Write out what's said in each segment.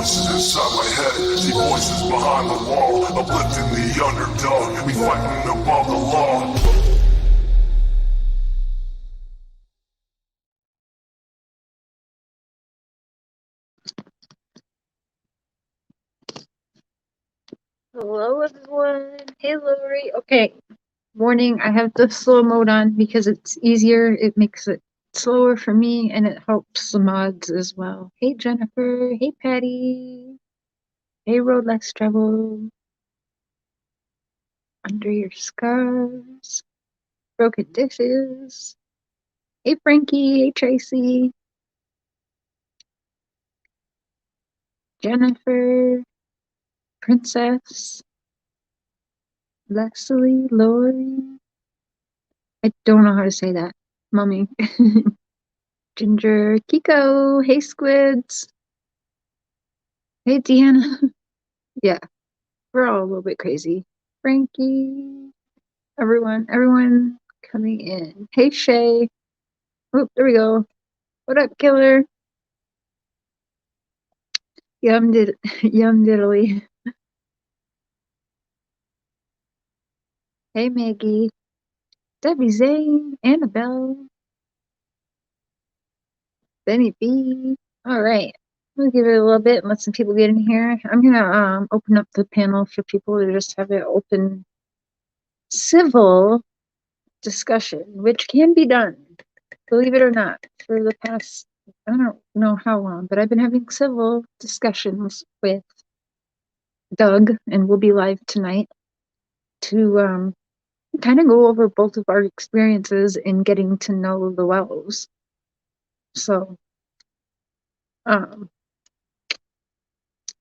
voices inside my head. See voices behind the wall, uplifting the underdog. We fighting above the law. Hello everyone. Hey Lori. Okay. Morning. I have the slow mode on because it's easier. It makes it slower for me and it helps the mods as well. Hey Jennifer. Hey Patty. Hey Road Less Travel. Under your scars. Broken dishes. Hey Frankie. Hey Tracy. Jennifer. Princess. Leslie. Lori. I don't know how to say that. Mummy. Ginger, Kiko, hey Squids, hey Deanna. Yeah, we're all a little bit crazy. Frankie, everyone coming in. Hey Shay. Oop, there we go. What up, Killer? Yum diddly. Hey Maggie, Debbie Zane, Annabelle, Benny B. All right. We'll give it a little bit and let some people get in here. I'm gonna open up the panel for people to just have it open, civil discussion, which can be done, believe it or not, for the past, I don't know how long, but I've been having civil discussions with Doug, and we'll be live tonight to kind of go over both of our experiences in getting to know the Wells. So,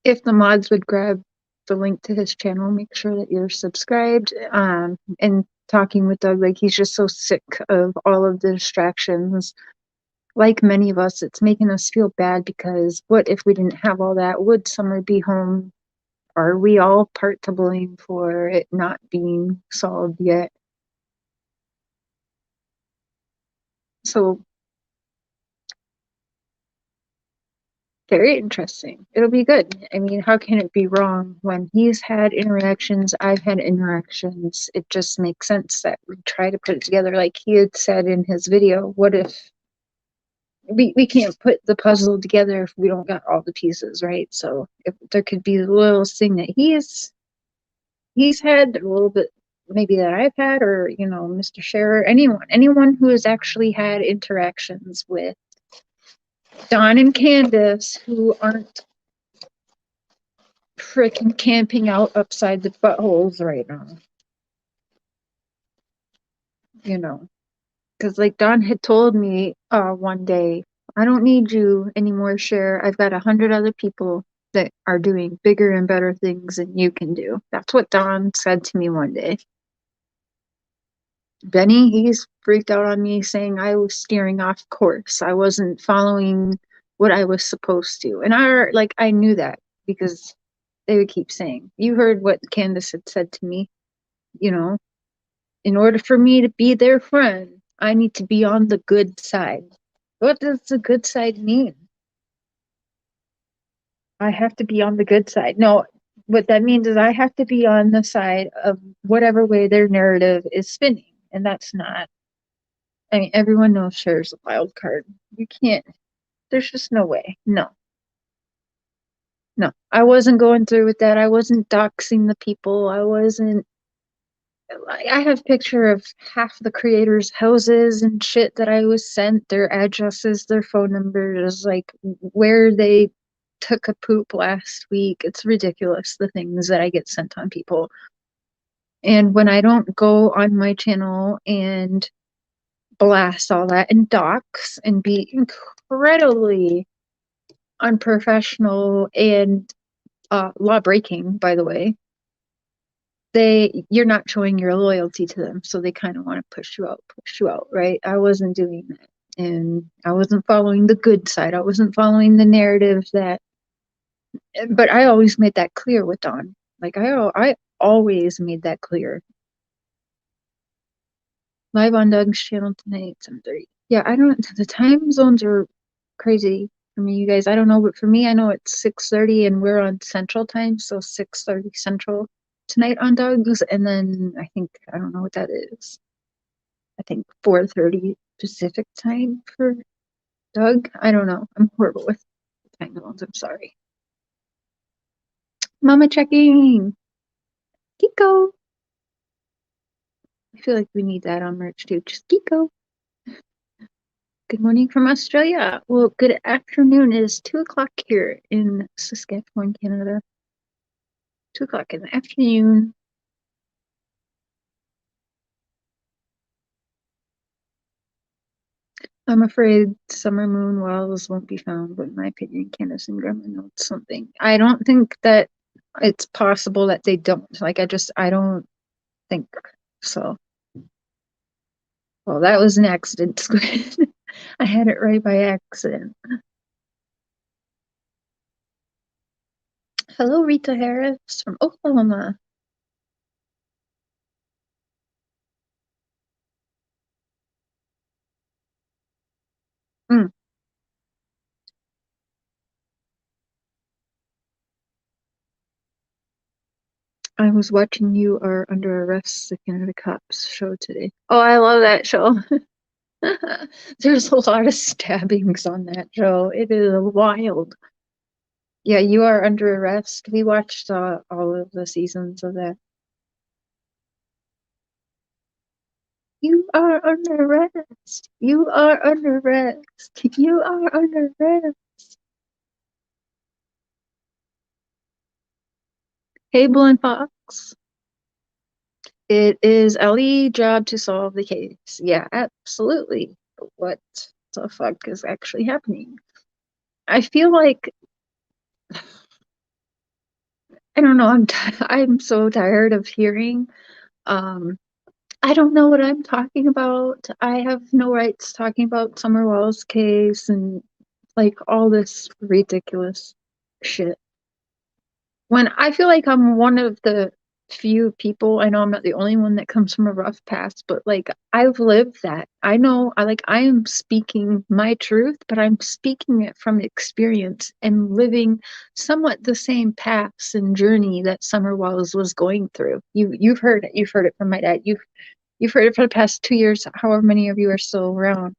if the mods would grab the link to his channel, make sure that you're subscribed, and talking with Doug, like, he's just so sick of all of the distractions. Like many of us, it's making us feel bad because what if we didn't have all that? Would Summer be home? Are we all part to blame for it not being solved yet? So, very interesting. It'll be good. I mean, how can it be wrong when he's had interactions, I've had interactions? It just makes sense that we try to put it together. Like he had said in his video, what if we can't put the puzzle together if we don't got all the pieces, right? So if there could be the little thing that he's had, a little bit maybe that I've had, or Mr. Cher, anyone who has actually had interactions with Don and Candace who aren't freaking camping out upside the buttholes right now. Because like Don had told me one day, I don't need you anymore, Cher. I've got 100 other people that are doing bigger and better things than you can do. That's what Don said to me one day. Benny, he's freaked out on me saying I was steering off course. I wasn't following what I was supposed to. And I knew that because they would keep saying, you heard what Candace had said to me, in order for me to be their friend, I need to be on the good side. What does the good side mean? I have to be on the good side. No, what that means is I have to be on the side of whatever way their narrative is spinning. And that's not, I mean, everyone knows Cher's a wild card. You can't, there's just no way. No, I wasn't going through with that. I wasn't doxing the people. I have picture of half the creators' houses and shit that I was sent, their addresses, their phone numbers, like where they took a poop last week. It's ridiculous, the things that I get sent on people. And when I don't go on my channel and blast all that and dox and be incredibly unprofessional and law breaking, by the way, you're not showing your loyalty to them, so they kind of want to push you out, right? I wasn't doing that, and I wasn't following the good side. I wasn't following the narrative but I always made that clear with Dawn. Like I always made that clear. Live on Doug's channel tonight, 7:30. Yeah, the time zones are crazy. I mean, you guys, I don't know, but for me, I know it's 6:30 and we're on Central Time, so 6:30 Central tonight on Dogs, and then I don't know what that is. I think 4:30 Pacific Time for Doug. I don't know. I'm horrible with time zones. I'm sorry. Mama checking. Kiko. I feel like we need that on merch too. Just Kiko. Good morning from Australia. Well, good afternoon. It is 2:00 here in Saskatchewan, Canada. 2:00 in the afternoon. I'm afraid summer moon wells won't be found, but in my opinion, Candace and Grandma knows something. I don't think that it's possible that they don't. Like, I don't think so. Well, that was an accident, Squid. I had it right by accident. Hello, Rita Harris from Oklahoma. Mm. I was watching You Are Under Arrest, the Canada Cops show today. Oh, I love that show. There's a lot of stabbings on that show. It is wild. Yeah, You Are Under Arrest. We watched all of the seasons of that. You are under arrest. You are under arrest. You are under arrest. Cable and Fox. It is Ellie's job to solve the case. Yeah, absolutely. What the fuck is actually happening? I feel like I don't know. I'm so tired of hearing. I don't know what I'm talking about. I have no rights talking about Summer Walls' case and like all this ridiculous shit. When I feel like I'm one of the few people, I know I'm not the only one that comes from a rough past, but like I've lived that. I know I am speaking my truth, but I'm speaking it from experience and living somewhat the same paths and journey that Summer Walls was going through. You've heard it. You've heard it from my dad. You've heard it for the past 2 years, however many of you are still around.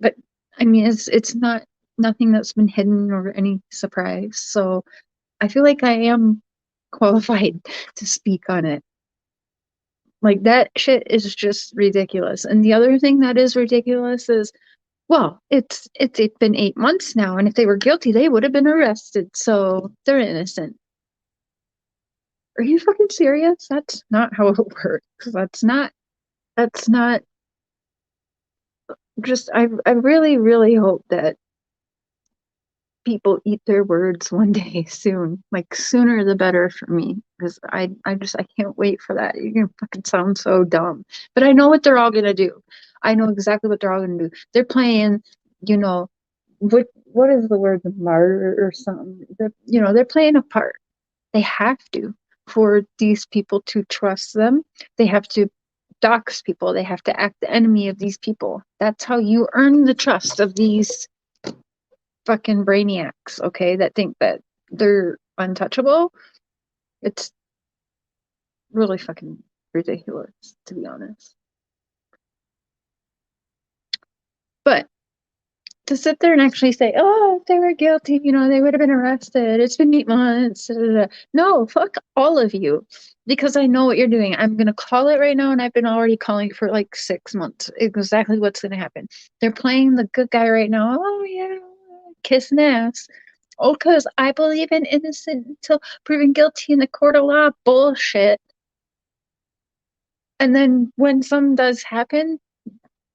But I mean it's not nothing that's been hidden or any surprise. So I feel like I am qualified to speak on it. Like that shit is just ridiculous. And the other thing that is ridiculous is, well, it's been 8 months now, and if they were guilty, they would have been arrested. So they're innocent. Are you fucking serious? That's not how it works. That's not just I really, really hope that people eat their words one day soon. Like sooner the better for me. Because I can't wait for that. You're gonna fucking sound so dumb. But I know what they're all gonna do. I know exactly what they're all gonna do. They're playing, you know, what is the word, the martyr or something? They're playing a part. They have to for these people to trust them. They have to dox people. They have to act the enemy of these people. That's how you earn the trust of these fucking brainiacs, okay, that think that they're untouchable. It's really fucking ridiculous, to be honest. But to sit there and actually say, oh, if they were guilty, they would have been arrested. It's been 8 months. Da, da, da. No, fuck all of you. Because I know what you're doing. I'm going to call it right now, and I've been already calling it for like 6 months. Exactly what's going to happen. They're playing the good guy right now. Oh, yeah, kissing ass. Oh, because I believe in innocent until proven guilty in the court of law. Bullshit. And then when something does happen,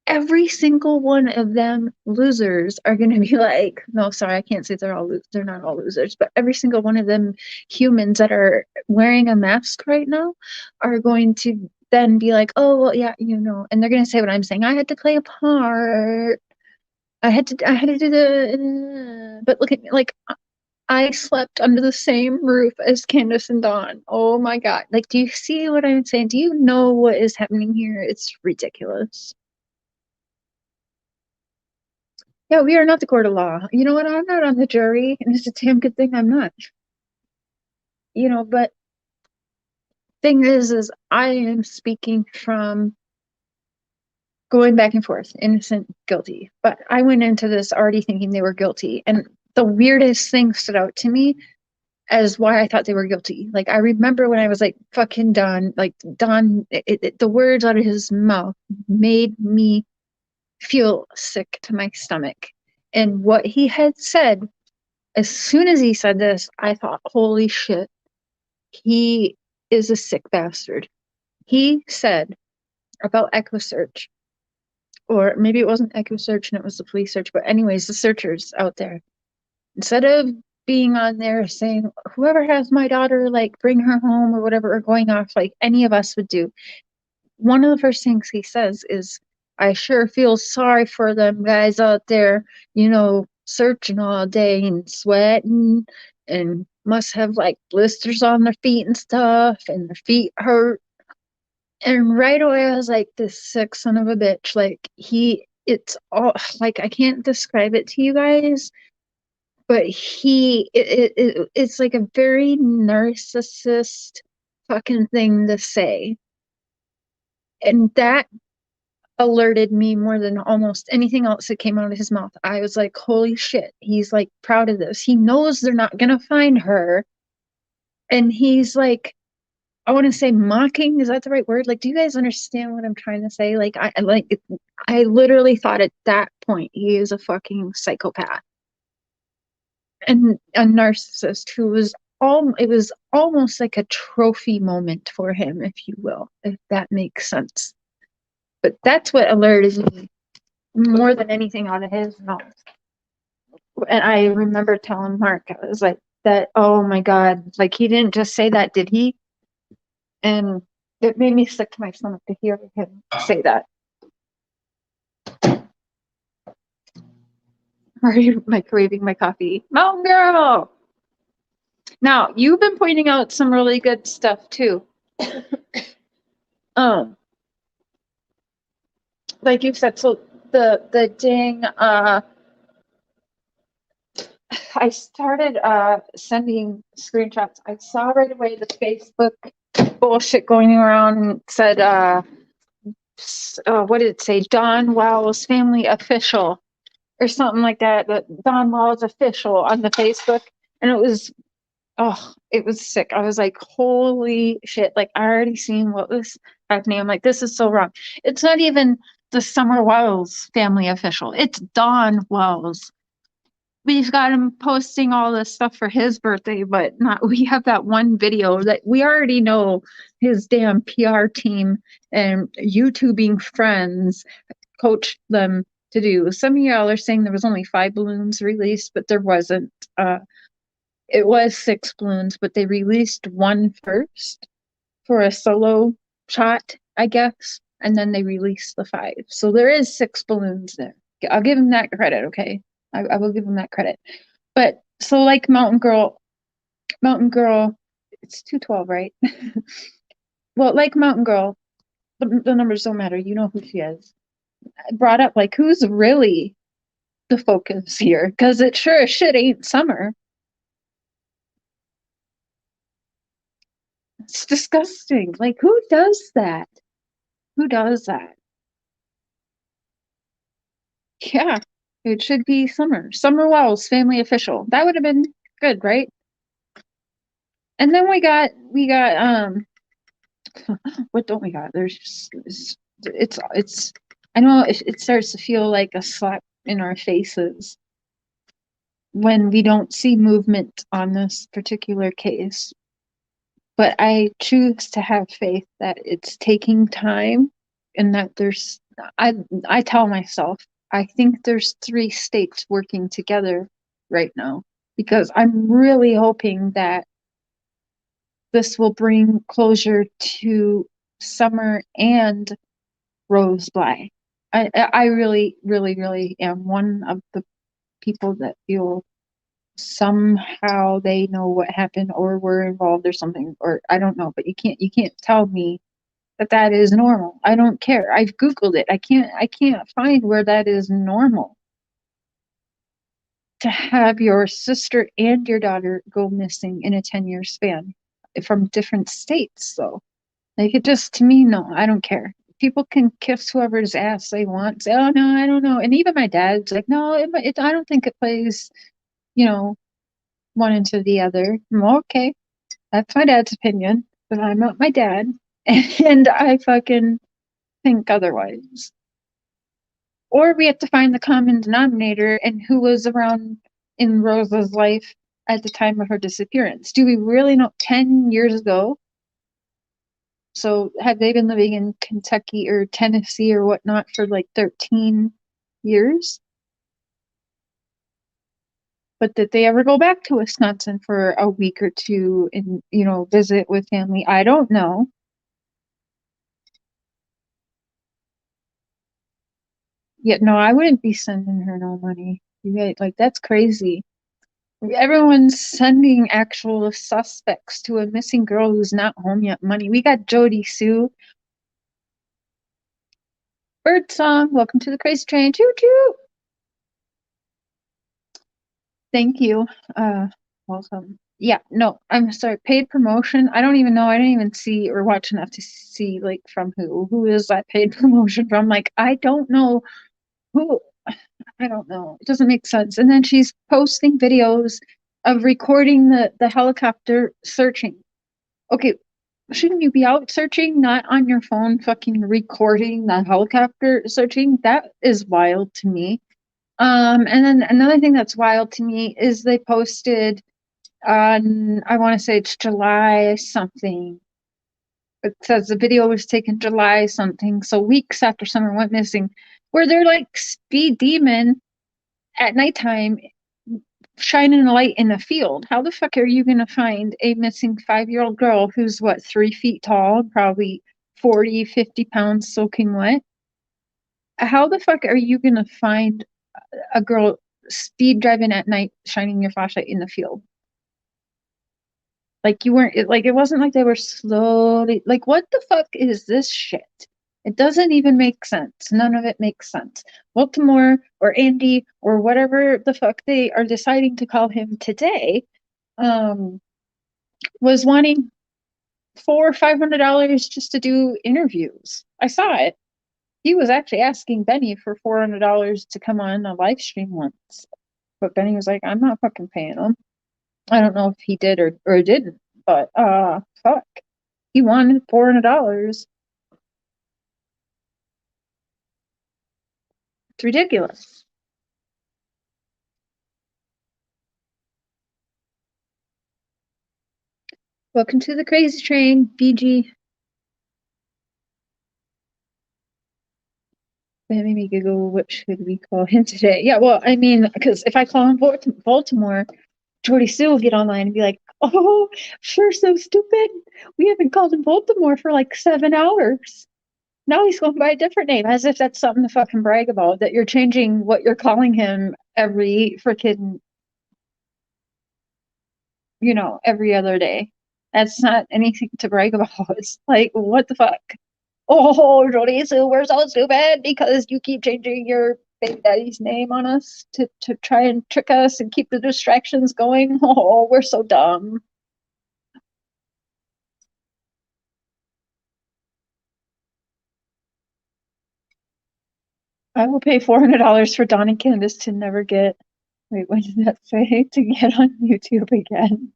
every single one of them losers are going to be like, no, sorry, I can't say they're not all losers, but every single one of them humans that are wearing a mask right now are going to then be like, oh, well, yeah, and they're going to say what I'm saying. I had to play a part. I had to do but look at me, like, I slept under the same roof as Candace and Dawn. Oh my God. Like, do you see what I'm saying? Do you know what is happening here? It's ridiculous. Yeah, we are not the court of law. You know what? I'm not on the jury, and it's a damn good thing I'm not. But thing is I am speaking from going back and forth, innocent, guilty. But I went into this already thinking they were guilty. And the weirdest thing stood out to me as why I thought they were guilty. Like, I remember when I was like, fucking Don, the words out of his mouth made me feel sick to my stomach. And what he had said, as soon as he said this, I thought, holy shit, he is a sick bastard. He said about Echo Search, or maybe it wasn't Echo Search and it was the police search, but anyways, the searchers out there, instead of being on there saying, whoever has my daughter, like, bring her home or whatever, or going off like any of us would do, one of the first things he says is, I sure feel sorry for them guys out there, searching all day and sweating and must have like blisters on their feet and stuff, and their feet hurt. And right away I was like, this sick son of a bitch. Like, it's all like, I can't describe it to you guys, but it's like a very narcissist fucking thing to say. And that alerted me more than almost anything else that came out of his mouth. I was like, holy shit, he's like proud of this. He knows they're not gonna find her. And he's like, I want to say mocking, is that the right word? Like, do you guys understand what I'm trying to say? Like, I literally thought at that point he is a fucking psychopath and a narcissist who was it was almost like a trophy moment for him, if you will, if that makes sense. But that's what alerted me more than anything out of his mouth. And I remember telling Mark, I was like, that, oh my God, like, he didn't just say that, did he? And it made me sick to my stomach to hear him say that. Are you microwaving my coffee? Mountain Girl! Now, you've been pointing out some really good stuff too. Like you said, so the dang, I started sending screenshots. I saw right away the Facebook bullshit going around and said, what did it say? Don Wowell's family official or something like that. That Don Wowell's official on the Facebook. And it was sick. I was like, holy shit. Like, I already seen what was happening. I'm like, this is so wrong. It's not even the Summer Wells family official. It's Don Wells. We've got him posting all this stuff for his birthday, but we have that one video that we already know his damn PR team and YouTubing friends coached them to do. Some of y'all are saying there was only 5 balloons released, but there wasn't. It was 6 balloons, but they released one first for a solo shot, I guess, and then they released the 5. So there is 6 balloons there. I'll give him that credit, okay? I will give him that credit. But so, like Mountain Girl, it's 212, right? Well, like Mountain Girl, the numbers don't matter. You know who she is. I brought up, like, who's really the focus here? Because it sure as shit ain't Summer. It's disgusting. Like, who does that? Who does that? Yeah, it should be Summer. Summer Wells, family official. That would have been good, right? And then we got what don't we got? There's just, it's I know it starts to feel like a slap in our faces when we don't see movement on this particular case. But I choose to have faith that it's taking time and that I tell myself, I think there's 3 states working together right now, because I'm really hoping that this will bring closure to Summer and Rose Bly. I really, really, really am one of the people that feel somehow they know what happened or were involved or something, or I don't know, but you can't tell me that is normal. I don't care. I've Googled it. I can't find where that is normal. to have your sister and your daughter go missing in a 10-year span from different states, though. Like, it just, to me, no, I don't care. People can kiss whoever's ass they want. Say, oh, no, I don't know. And even my dad's like, no, I don't think it plays, one into the other. I'm okay. That's my dad's opinion, but I'm not my dad. And I fucking think otherwise. Or we have to find the common denominator and who was around in Rosa's life at the time of her disappearance. Do we really know 10 years ago? So have they been living in Kentucky or Tennessee or whatnot for like 13 years? But did they ever go back to Wisconsin for a week or two and, visit with family? I don't know. Yet, no, I wouldn't be sending her no money. Like, that's crazy. Everyone's sending actual suspects to a missing girl who's not home yet money. We got Jody Sue. Bird song. Welcome to the Crazy Train. Choo choo. Thank you. Welcome. Yeah, no, I'm sorry. Paid promotion. I don't even know. I didn't even see or watch enough to see like from who. Who is that paid promotion from? Like, I don't know who. I don't know. It doesn't make sense. And then she's posting videos of recording the helicopter searching. Okay, shouldn't you be out searching, not on your phone fucking recording the helicopter searching? That is wild to me. And then another thing that's wild to me is they posted on, I want to say it's July something. It says the video was taken July something, so weeks after someone went missing, where they're like speed demon at nighttime shining a light in a field. How the fuck are you gonna find a missing 5-year-old girl who's what, 3 feet tall, probably 40, 50 pounds soaking wet? How the fuck are you gonna find a girl speed driving at night shining your flashlight in the field? Like, you weren't, like, it wasn't like they were slowly, like, what the fuck is this shit? It doesn't even make sense. None of it makes sense. Baltimore or Andy or whatever the fuck they are deciding to call him today, was wanting $400 or $500 just to do interviews. I saw it. He was actually asking Benny for $400 to come on a live stream once. But Benny was like, I'm not fucking paying him. I don't know if he did or didn't, but fuck. He wanted $400. It's ridiculous. Welcome to the Crazy Train, BG. That made me giggle. What should we call him today? Yeah, well, I mean, because if I call him Baltimore, Jordy Sue will get online and be like, oh, sure, so stupid. We haven't called him Baltimore for like 7 hours. Now he's going by a different name, as if that's something to fucking brag about, that you're changing what you're calling him every freaking, every other day. That's not anything to brag about. It's like, what the fuck? Oh, Jody Sue, we're so stupid because you keep changing your baby daddy's name on us to try and trick us and keep the distractions going. Oh, we're so dumb. I will pay $400 for Don and Candace to never get, wait, what did that say? To get on YouTube again.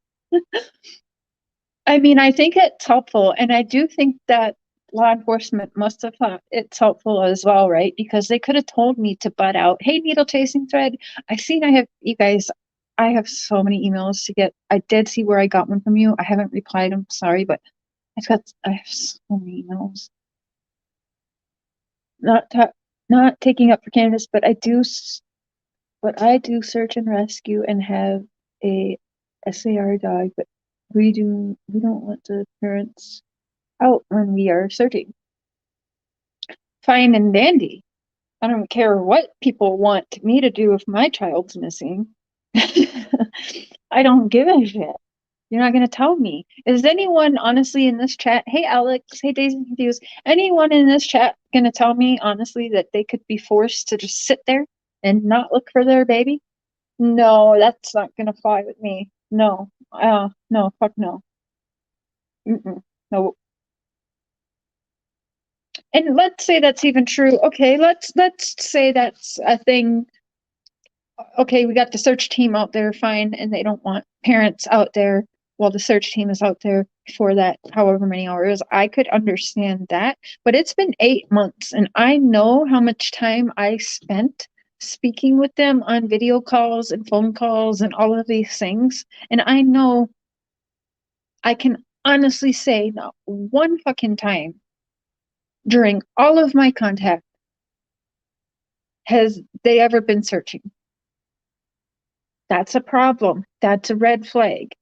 I mean, I think it's helpful, and I do think that law enforcement must have thought it's helpful as well, right? Because they could have told me to butt out, hey, needle chasing thread, you guys, I have so many emails to get. I did see where I got one from you. I haven't replied, I'm sorry, but I have so many emails. Not taking up for Candace, but I do search and rescue and have a SAR dog, but we don't want the parents out when we are searching. Fine and dandy. I don't care what people want me to do if my child's missing. I don't give a shit. You're not going to tell me. Is anyone honestly in this chat? Hey, Alex. Hey, Daisy Confused. Anyone in this chat going to tell me honestly that they could be forced to just sit there and not look for their baby? No, that's not gonna fly with me. No. No, fuck no. Mm-mm. No. And let's say that's even true. Okay, let's say that's a thing. Okay, we got the search team out there, fine, and they don't want parents out there while the search team is out there for that however many hours. I could understand that, but it's been 8 months, and I know how much time I spent speaking with them on video calls and phone calls and all of these things. And I know I can honestly say not one fucking time during all of my contact has they ever been searching. That's a problem. That's a red flag.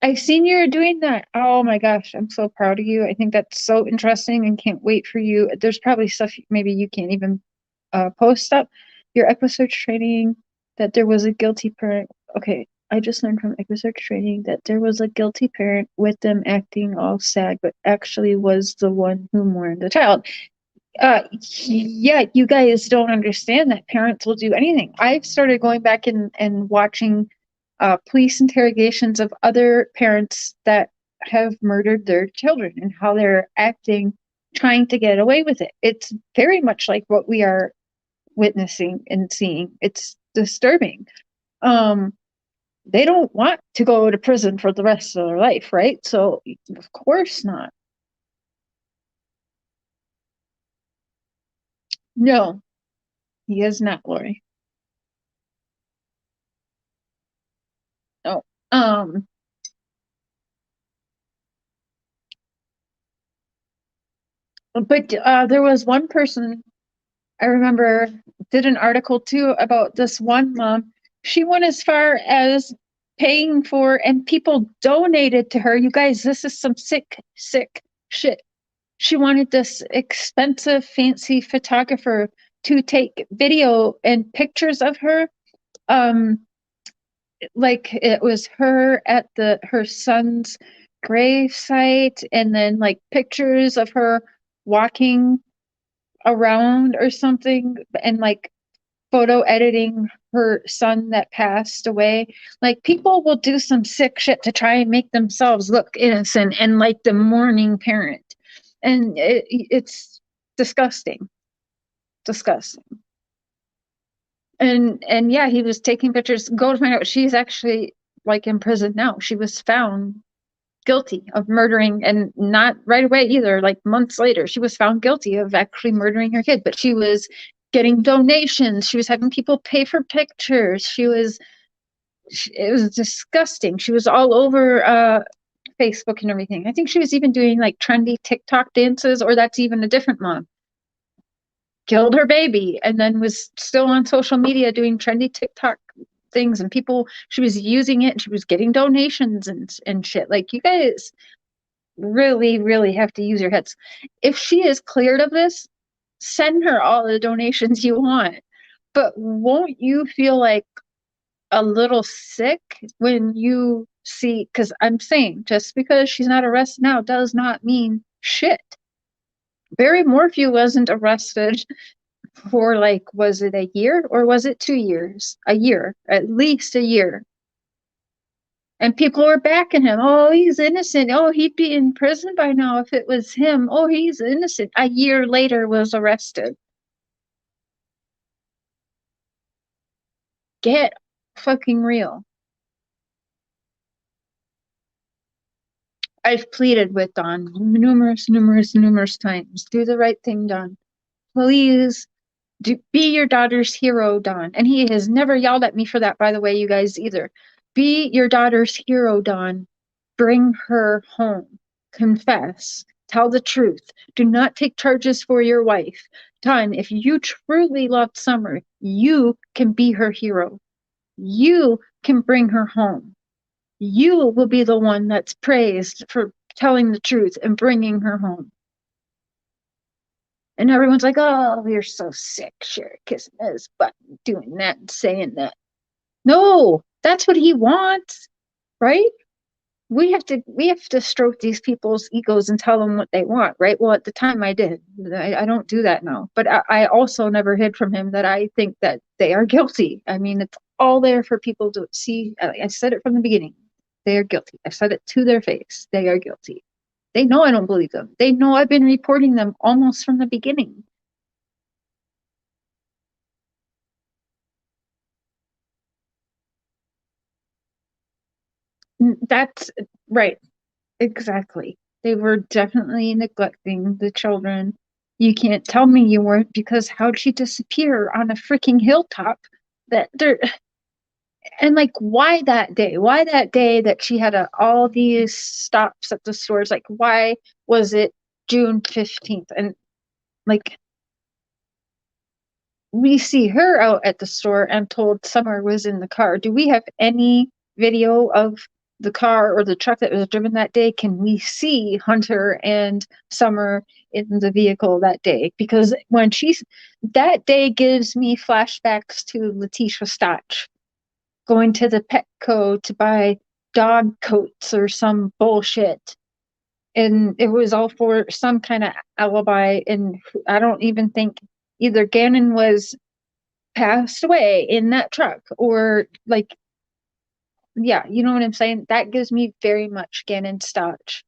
I've seen you're doing that. Oh my gosh, I'm so proud of you. I think that's so interesting and can't wait for you. There's probably stuff maybe you can't even post up. Your equine training, that there was a guilty parent. Okay, I just learned from equine training that there was a guilty parent with them acting all sad, but actually was the one who mourned the child. Yeah, you guys don't understand that parents will do anything. I've started going back and watching police interrogations of other parents that have murdered their children and how they're acting, trying to get away with it. It's very much like what we are witnessing and seeing. It's disturbing. Um, they don't want to go to prison for the rest of their life, right? So, of course not. No, he is not, Lori. No. But there was one person I remember did an article too about this one mom. She went as far as paying for, and people donated to her. You guys, this is some sick, sick shit. She wanted this expensive, fancy photographer to take video and pictures of her. Um, like it was her at her son's grave site, and then like pictures of her walking around or something, and like photo editing her son that passed away. Like people will do some sick shit to try and make themselves look innocent and like the mourning parent. And it's disgusting. Disgusting. And yeah, he was taking pictures. Go to find out she's actually like in prison now. She was found guilty of murdering, and not right away either, like months later she was found guilty of actually murdering her kid, but she was getting donations, she was having people pay for pictures, it was disgusting. She was all over Facebook and everything. I think she was even doing like trendy TikTok dances, or that's even a different mom. Killed her baby and then was still on social media doing trendy TikTok things, and people, she was using it and she was getting donations and shit. Like, you guys really, really have to use your heads. If she is cleared of this, send her all the donations you want. But won't you feel like a little sick when you see, because I'm saying just because she's not arrested now does not mean shit. Barry Morphew wasn't arrested for like, was it a year or was it 2 years? A year, at least a year. And people were backing him. Oh, he's innocent. Oh, he'd be in prison by now if it was him. Oh, he's innocent. A year later was arrested. Get fucking real. I've pleaded with Don numerous, numerous, numerous times. Do the right thing, Don. Please be your daughter's hero, Don. And he has never yelled at me for that, by the way, you guys, either. Be your daughter's hero, Don. Bring her home. Confess. Tell the truth. Do not take charges for your wife. Don, if you truly loved Summer, you can be her hero. You can bring her home. You will be the one that's praised for telling the truth and bringing her home. And everyone's like, oh, you're so sick, Cher, kissing his butt, doing that and saying that. No, that's what he wants, right? we have to stroke these people's egos and tell them what they want, right? Well, at the time I did. I don't do that now. But I also never hid from him that I think that they are guilty. I mean, it's all there for people to see. I said it from the beginning. They are guilty. I said it to their face. They are guilty. They know I don't believe them. They know I've been reporting them almost from the beginning. That's right. Exactly. They were definitely neglecting the children. You can't tell me you weren't, because how'd she disappear on a freaking hilltop? That there And like, why that day? Why that day that she had all these stops at the stores? Like, why was it June 15th? And like, we see her out at the store and told Summer was in the car. Do we have any video of the car or the truck that was driven that day? Can we see Hunter and Summer in the vehicle that day? Because when that day gives me flashbacks to Letitia Stotch going to the Petco to buy dog coats or some bullshit. And it was all for some kind of alibi. And I don't even think either Gannon was passed away in that truck, or like, yeah, you know what I'm saying? That gives me very much Gannon Stotch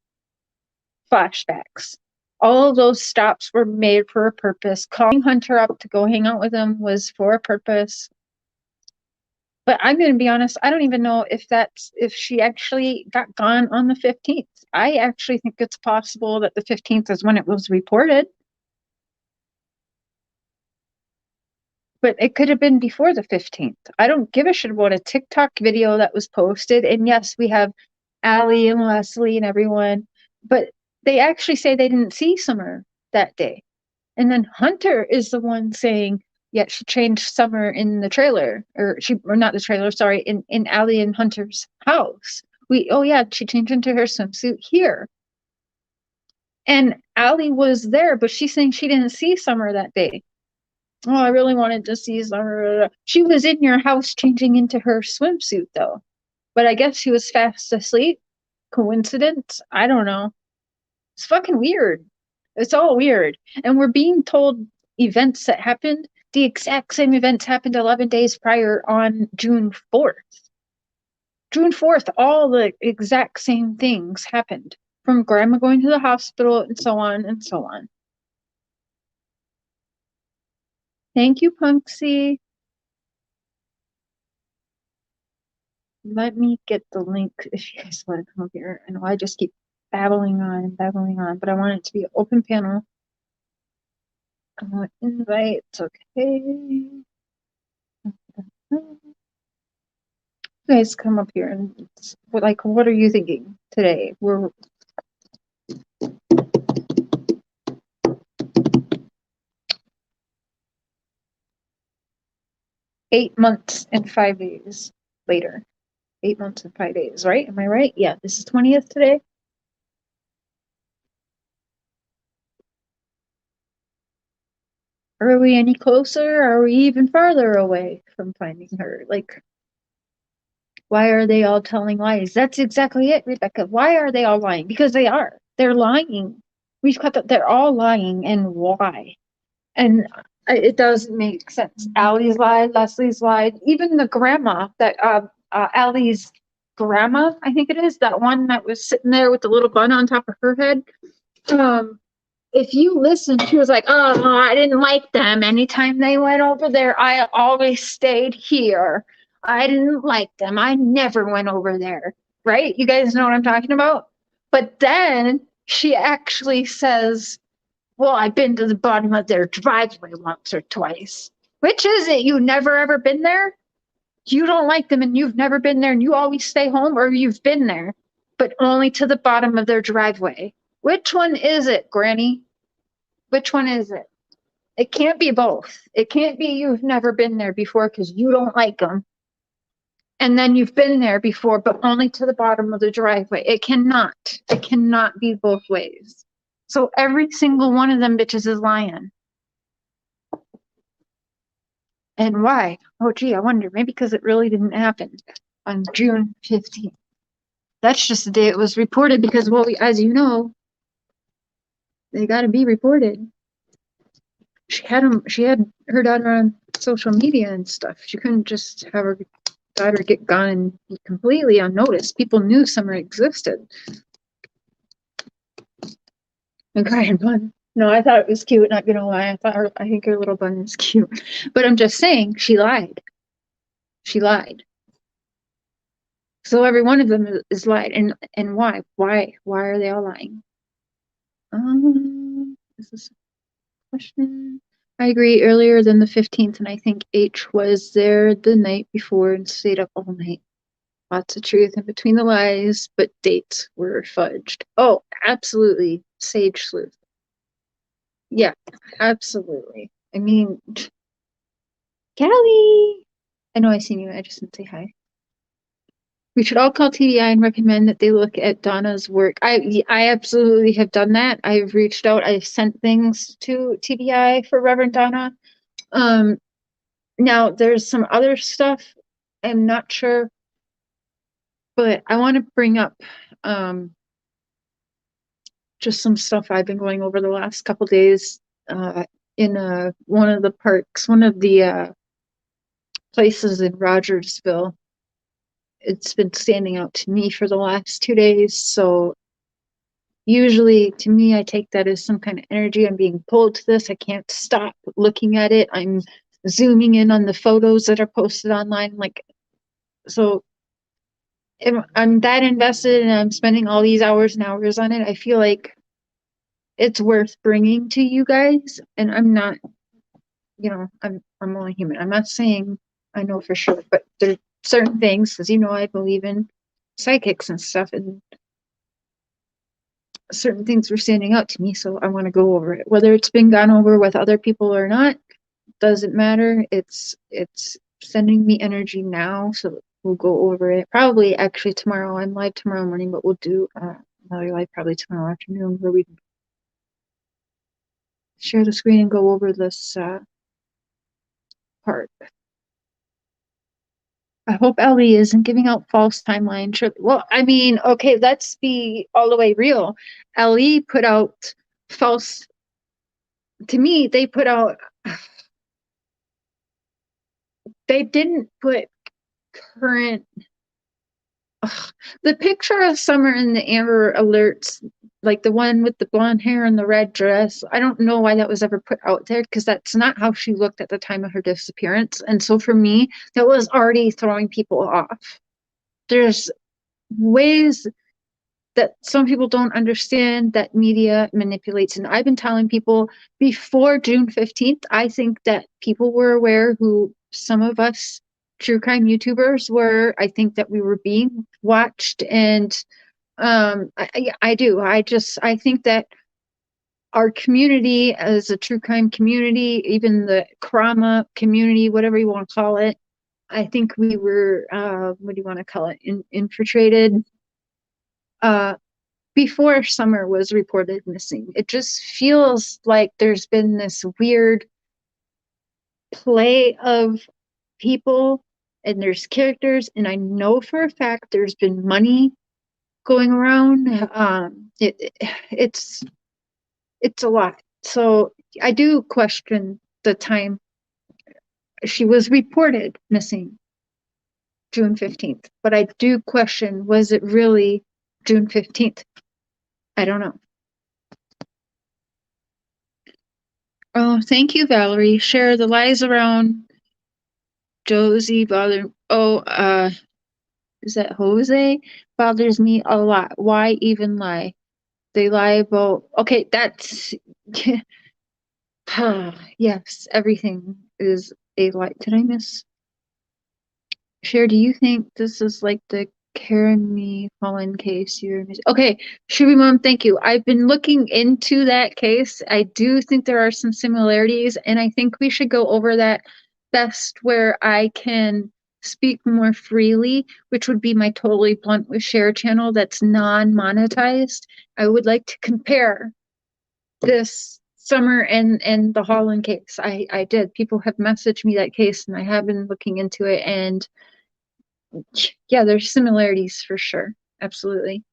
flashbacks. All of those stops were made for a purpose. Calling Hunter up to go hang out with him was for a purpose. But I'm going to be honest, I don't even know if she actually got gone on the 15th. I actually think it's possible that the 15th is when it was reported. But it could have been before the 15th. I don't give a shit about a TikTok video that was posted. And yes, we have Allie and Leslie and everyone, but they actually say they didn't see Summer that day. And then Hunter is the one saying, yeah, she changed Summer in the trailer, or not the trailer, sorry, in Allie and Hunter's house. Oh yeah, she changed into her swimsuit here. And Allie was there, but she's saying she didn't see Summer that day. Oh, I really wanted to see Summer. She was in your house changing into her swimsuit though. But I guess she was fast asleep. Coincidence? I don't know. It's fucking weird. It's all weird. And we're being told events that happened. The exact same events happened 11 days prior on June 4th. June 4th, all the exact same things happened. From grandma going to the hospital and so on and so on. Thank you, Punksy. Let me get the link if you guys want to come over here. I know I just keep babbling on and babbling on, but I want it to be an open panel. I want invites, okay. You guys come up here and like, what are you thinking today? We're 8 months and 5 days later. 8 months and 5 days, right? Am I right? Yeah, this is 20th today. Are we any closer? Are we even farther away from finding her? Like, why are they all telling lies? That's exactly it, Rebecca. Why are they all lying? Because they are. They're lying. We've got that. They're all lying, and why? And it doesn't make sense. Allie's lied. Leslie's lied. Even the grandma that Allie's grandma, I think it is, that one that was sitting there with the little bun on top of her head. If you listen, she was like, oh, I didn't like them. Anytime they went over there, I always stayed here. I didn't like them. I never went over there. Right? You guys know what I'm talking about? But then she actually says, well, I've been to the bottom of their driveway once or twice. Which is it? You never ever been there? You don't like them and you've never been there and you always stay home, or you've been there, but only to the bottom of their driveway. Which one is it, Granny? Which one is it? It can't be both. It can't be you've never been there before because you don't like them, and then you've been there before, but only to the bottom of the driveway. It cannot. It cannot be both ways. So every single one of them bitches is lying. And why? Oh, gee, I wonder. Maybe because it really didn't happen on June 15th. That's just the day it was reported because, well, as you know, they got to be reported. She had her daughter on social media and stuff. She couldn't just have her daughter get gone and be completely unnoticed. People knew Summer existed. And crying bun. No, I thought it was cute. Not gonna lie, I think her little bun is cute. But I'm just saying, she lied. She lied. So every one of them is lied, and why? Why are they all lying? Is this a question? I agree. Earlier than the 15th, and I think H was there the night before and stayed up all night. Lots of truth in between the lies, but dates were fudged. Oh, absolutely, Sage Sleuth. Yeah, absolutely. I mean, Callie! I know I seen you, I just didn't say hi. We should all call TBI and recommend that they look at Donna's work. I absolutely have done that. I've reached out. I've sent things to TBI for Reverend Donna. Now there's some other stuff. I'm not sure, but I want to bring up just some stuff I've been going over the last couple days in one of the parks, one of the places in Rogersville. It's been standing out to me for the last 2 days. So usually to me, I take that as some kind of energy. I'm being pulled to this. I can't stop looking at it. I'm zooming in on the photos that are posted online. So if I'm that invested and I'm spending all these hours and hours on it, I feel like it's worth bringing to you guys. And I'm not, I'm only human. I'm not saying I know for sure, but there's certain things, because I believe in psychics and stuff, and certain things were standing out to me, so I want to go over it. Whether it's been gone over with other people or not, doesn't matter. It's sending me energy now, so we'll go over it. Probably actually tomorrow. I'm live tomorrow morning, but we'll do another live probably tomorrow afternoon where we share the screen and go over this part. I hope Ellie isn't giving out false timeline. Well, I mean, okay, let's be all the way real. Ellie put out false. To me, they put out. They didn't put current. The picture of Summer in the Amber Alerts, like the one with the blonde hair and the red dress, I don't know why that was ever put out there, because that's not how she looked at the time of her disappearance. And so for me, that was already throwing people off. There's ways that some people don't understand that media manipulates. And I've been telling people before June 15th, I think that people were aware who some of us true crime YouTubers were. I think that we were being watched, and I do. I think that our community as a true crime community, even the Krama community, whatever you want to call it, I think we were, what do you want to call it, infiltrated before Summer was reported missing. It just feels like there's been this weird play of people, and there's characters, and I know for a fact there's been money going around. It's a lot. So I do question the time she was reported missing, June 15th, but I do question, was it really June 15th? I don't know. Oh, thank you, Valerie. Share the lies around Josie bother. Oh, is that Jose? Bothers me a lot. Why even lie? They lie about. Okay, that's. Yes, everything is a lie. Did I miss? Cher, do you think this is like the Karen Me Holland case? Okay, Shubi Mom, thank you. I've been looking into that case. I do think there are some similarities, and I think we should go over that best where I can speak more freely, which would be my Totally Blunt with Cher channel that's non-monetized. I would like to compare this Summer and the Holland case. I did. People have messaged me that case, and I have been looking into it, and yeah, there's similarities for sure. absolutely.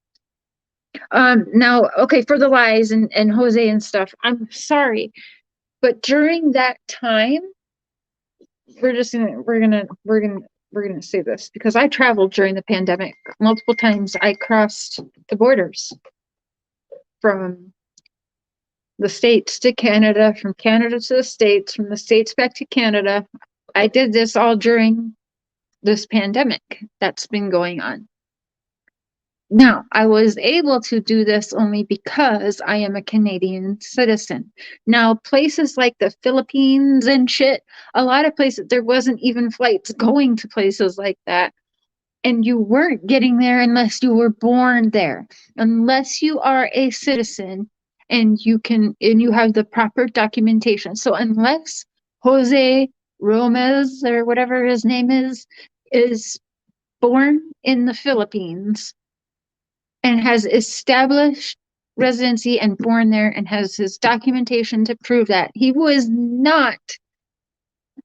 Now, okay, for the lies and Jose and stuff, I'm sorry, but during that time, we're gonna say this because I traveled during the pandemic multiple times. I crossed the borders from the States to Canada, from Canada to the States, from the States back to Canada. I did this all during this pandemic that's been going on. Now, I was able to do this only because I am a Canadian citizen. Now, places like the Philippines and shit, a lot of places, there wasn't even flights going to places like that. And you weren't getting there unless you were born there. Unless you are a citizen and you have the proper documentation. So unless Jose Romez or whatever his name is born in the Philippines and has established residency and born there and has his documentation to prove that he was not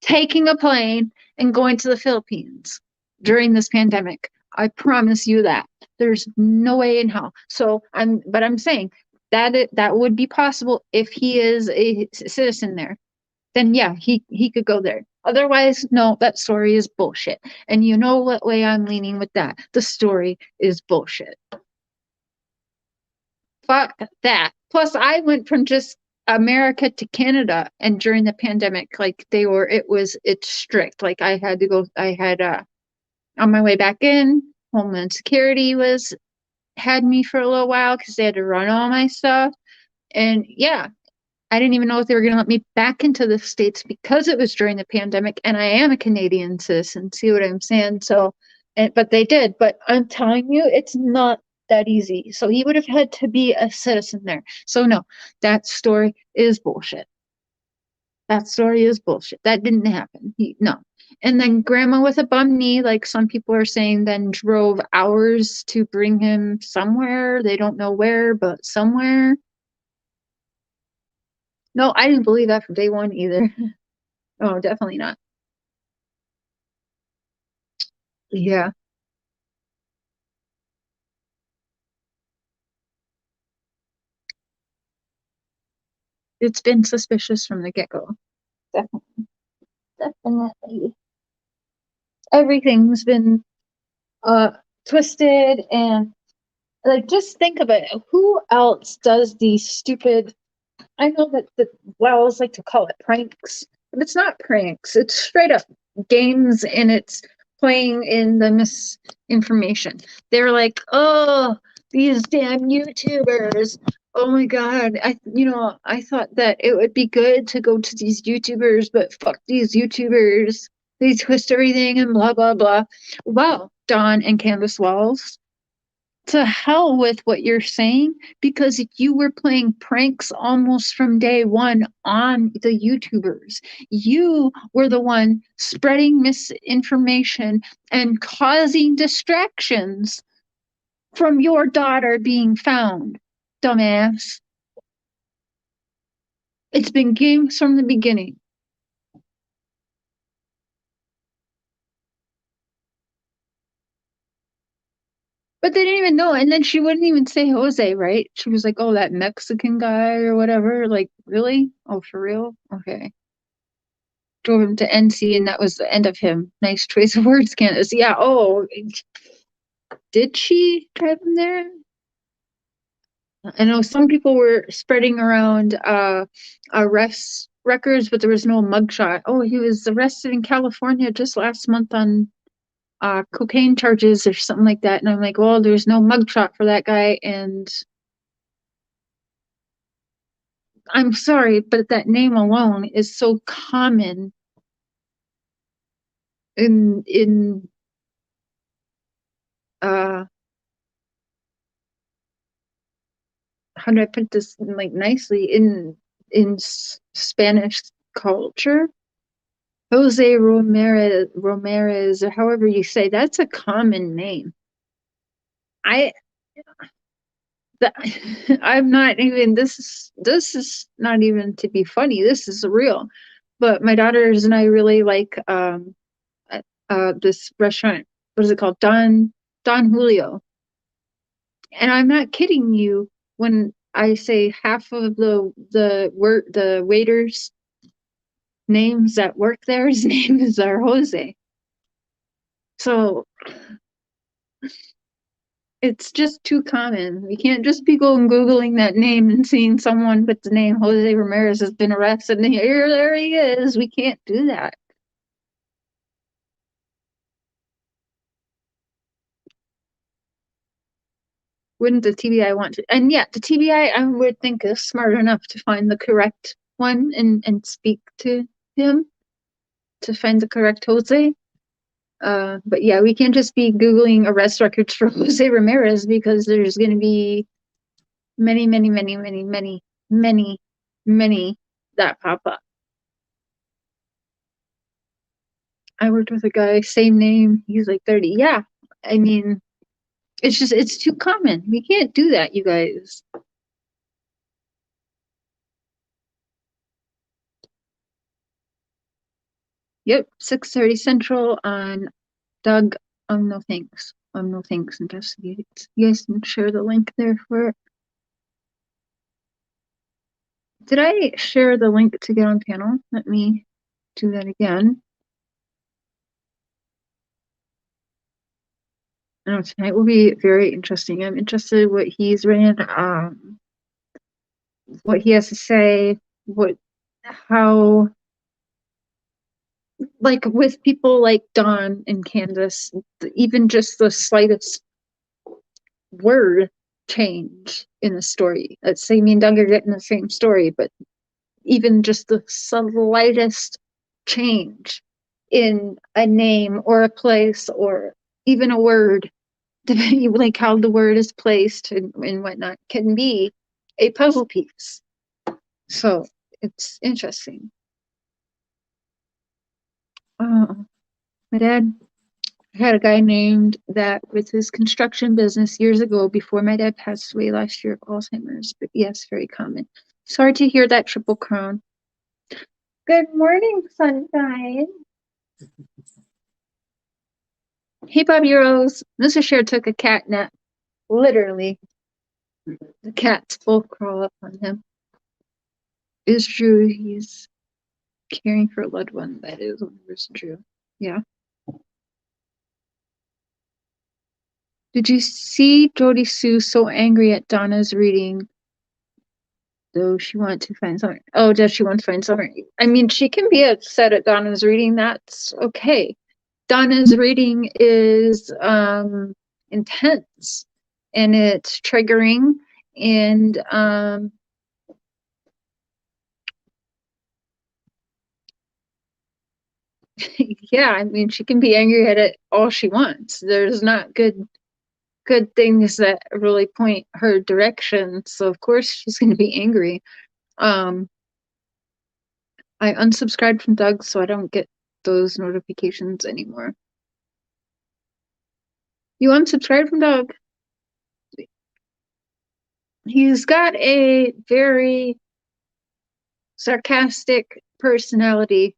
taking a plane and going to the Philippines during this pandemic. I promise you that. There's no way in hell. So I'm saying that would be possible if he is a citizen there. Then yeah, he could go there. Otherwise, no, that story is bullshit. And you know what way I'm leaning with that. The story is bullshit. Fuck that. Plus, I went from just America to Canada, and during the pandemic, like it's strict. Like I had on my way back in, Homeland Security had me for a little while because they had to run all my stuff. And yeah, I didn't even know if they were going to let me back into the States because it was during the pandemic, and I am a Canadian citizen. See what I'm saying? So, but they did. But I'm telling you, it's not that easy. So he would have had to be a citizen there. So no, that story is bullshit. That story is bullshit. That didn't happen. No. And then grandma with a bum knee, like some people are saying, then drove hours to bring him somewhere. They don't know where, but somewhere. No, I didn't believe that from day one either. Oh, definitely not. Yeah, it's been suspicious from the get-go. Definitely, definitely. Everything's been uh twisted and like just think of it. Who else does these stupid I know that the Wells like to call it pranks, but it's not pranks. It's straight up games and it's playing in the misinformation. They're like, oh, these damn YouTubers. Oh my God. I thought that it would be good to go to these YouTubers, but fuck these YouTubers. They twist everything and blah, blah, blah. Wow, Don and Candace Walls, to hell with what you're saying because you were playing pranks almost from day one on the YouTubers. You were the one spreading misinformation and causing distractions from your daughter being found, dumbass. It's been games from the beginning. But they didn't even know. And then she wouldn't even say Jose, right? She was like, oh, that Mexican guy or whatever. Like, really? Oh, for real? Okay. Drove him to NC, and that was the end of him. Nice choice of words, Candace. Yeah. Oh, did she drive him there? I know some people were spreading around arrest records, but there was no mugshot. Oh, he was arrested in California just last month on cocaine charges or something like that. And I'm like, well, there's no mugshot for that guy. And I'm sorry, but that name alone is so common in how do I put this like nicely in Spanish culture? Jose Ramirez, or however you say, that's a common name. I that, I'm not even this is not even to be funny. This is real. But my daughters and I really like this restaurant. What is it called? Don Julio. And I'm not kidding you when I say half of the waiters' names that work there, his names are Jose. So it's just too common. We can't just be going Googling that name and seeing someone with the name Jose Ramirez has been arrested and here, there he is. We can't do that. Wouldn't the TBI want to? And yeah, the TBI, I would think, is smart enough to find the correct one and speak to him to find the correct Jose. But yeah, we can't just be Googling arrest records for Jose Ramirez because there's going to be many, many, many, many, many, many, many that pop up. I worked with a guy, same name, he's like 30. Yeah, I mean, it's too common. We can't do that, you guys. Yep, 6:30 Central on Doug. No thanks. No thanks. Investigates. You guys can share the link there for it. Did I share the link to get on panel? Let me do that again. I know tonight will be very interesting. I'm interested what he's written, what he has to say, how, like with people like Dawn and Candace, even just the slightest word change in a story. Let's say me and Doug are getting the same story, but even just the slightest change in a name or a place or even a word, depending like how the word is placed and whatnot, can be a puzzle piece. So it's interesting. My dad had a guy named that with his construction business years ago before my dad passed away last year of Alzheimer's. But yes, very common. Sorry to hear that, Triple Crown. Good morning, sunshine. Hey, Bobby Rose. Mr. Cher took a cat nap. Literally. The cats both crawl up on him. It's true. He's caring for a loved one. That is 100% true. Yeah. Did you see Jody Sue so angry at Donna's reading? Though she wanted to find something. Oh, does she want to find something? I mean, she can be upset at Donna's reading. That's okay. Donna's reading is intense and it's triggering and yeah, I mean, she can be angry at it all she wants. There's not good things that really point her direction, so of course she's going to be angry. I unsubscribed from Doug, so I don't get those notifications anymore. You unsubscribed from Doug? He's got a very sarcastic personality.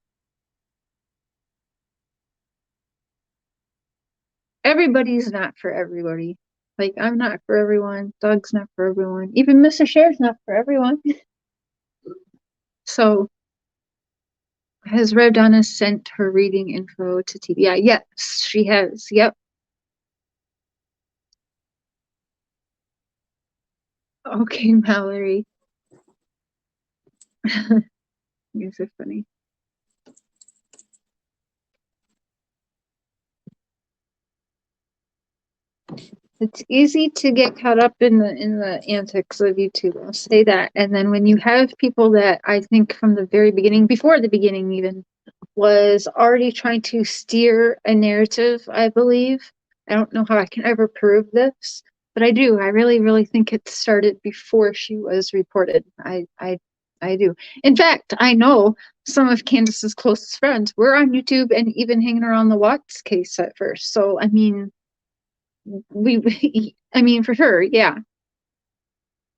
Everybody's not for everybody. Like, I'm not for everyone. Doug's not for everyone. Even Mr. Cher's not for everyone. So, has Rev Donna sent her reading info to TBI? Yes, she has. Yep. Okay, Mallory. You guys are funny. It's easy to get caught up in the antics of YouTube. I'll say that. And then when you have people that I think from the very beginning, before the beginning even, was already trying to steer a narrative, I believe. I don't know how I can ever prove this, but I do. I really, really think it started before she was reported. I do. In fact, I know some of Candace's closest friends were on YouTube and even hanging around the Watts case at first. So, I mean, I mean, for sure, yeah.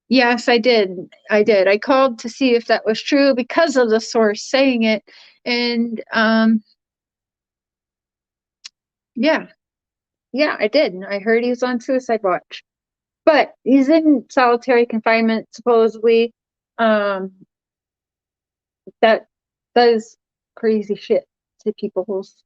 Yes, I did. I called to see if that was true because of the source saying it. And yeah, I did. I heard he was on Suicide Watch. But he's in solitary confinement, supposedly. Um, that does crazy shit to people's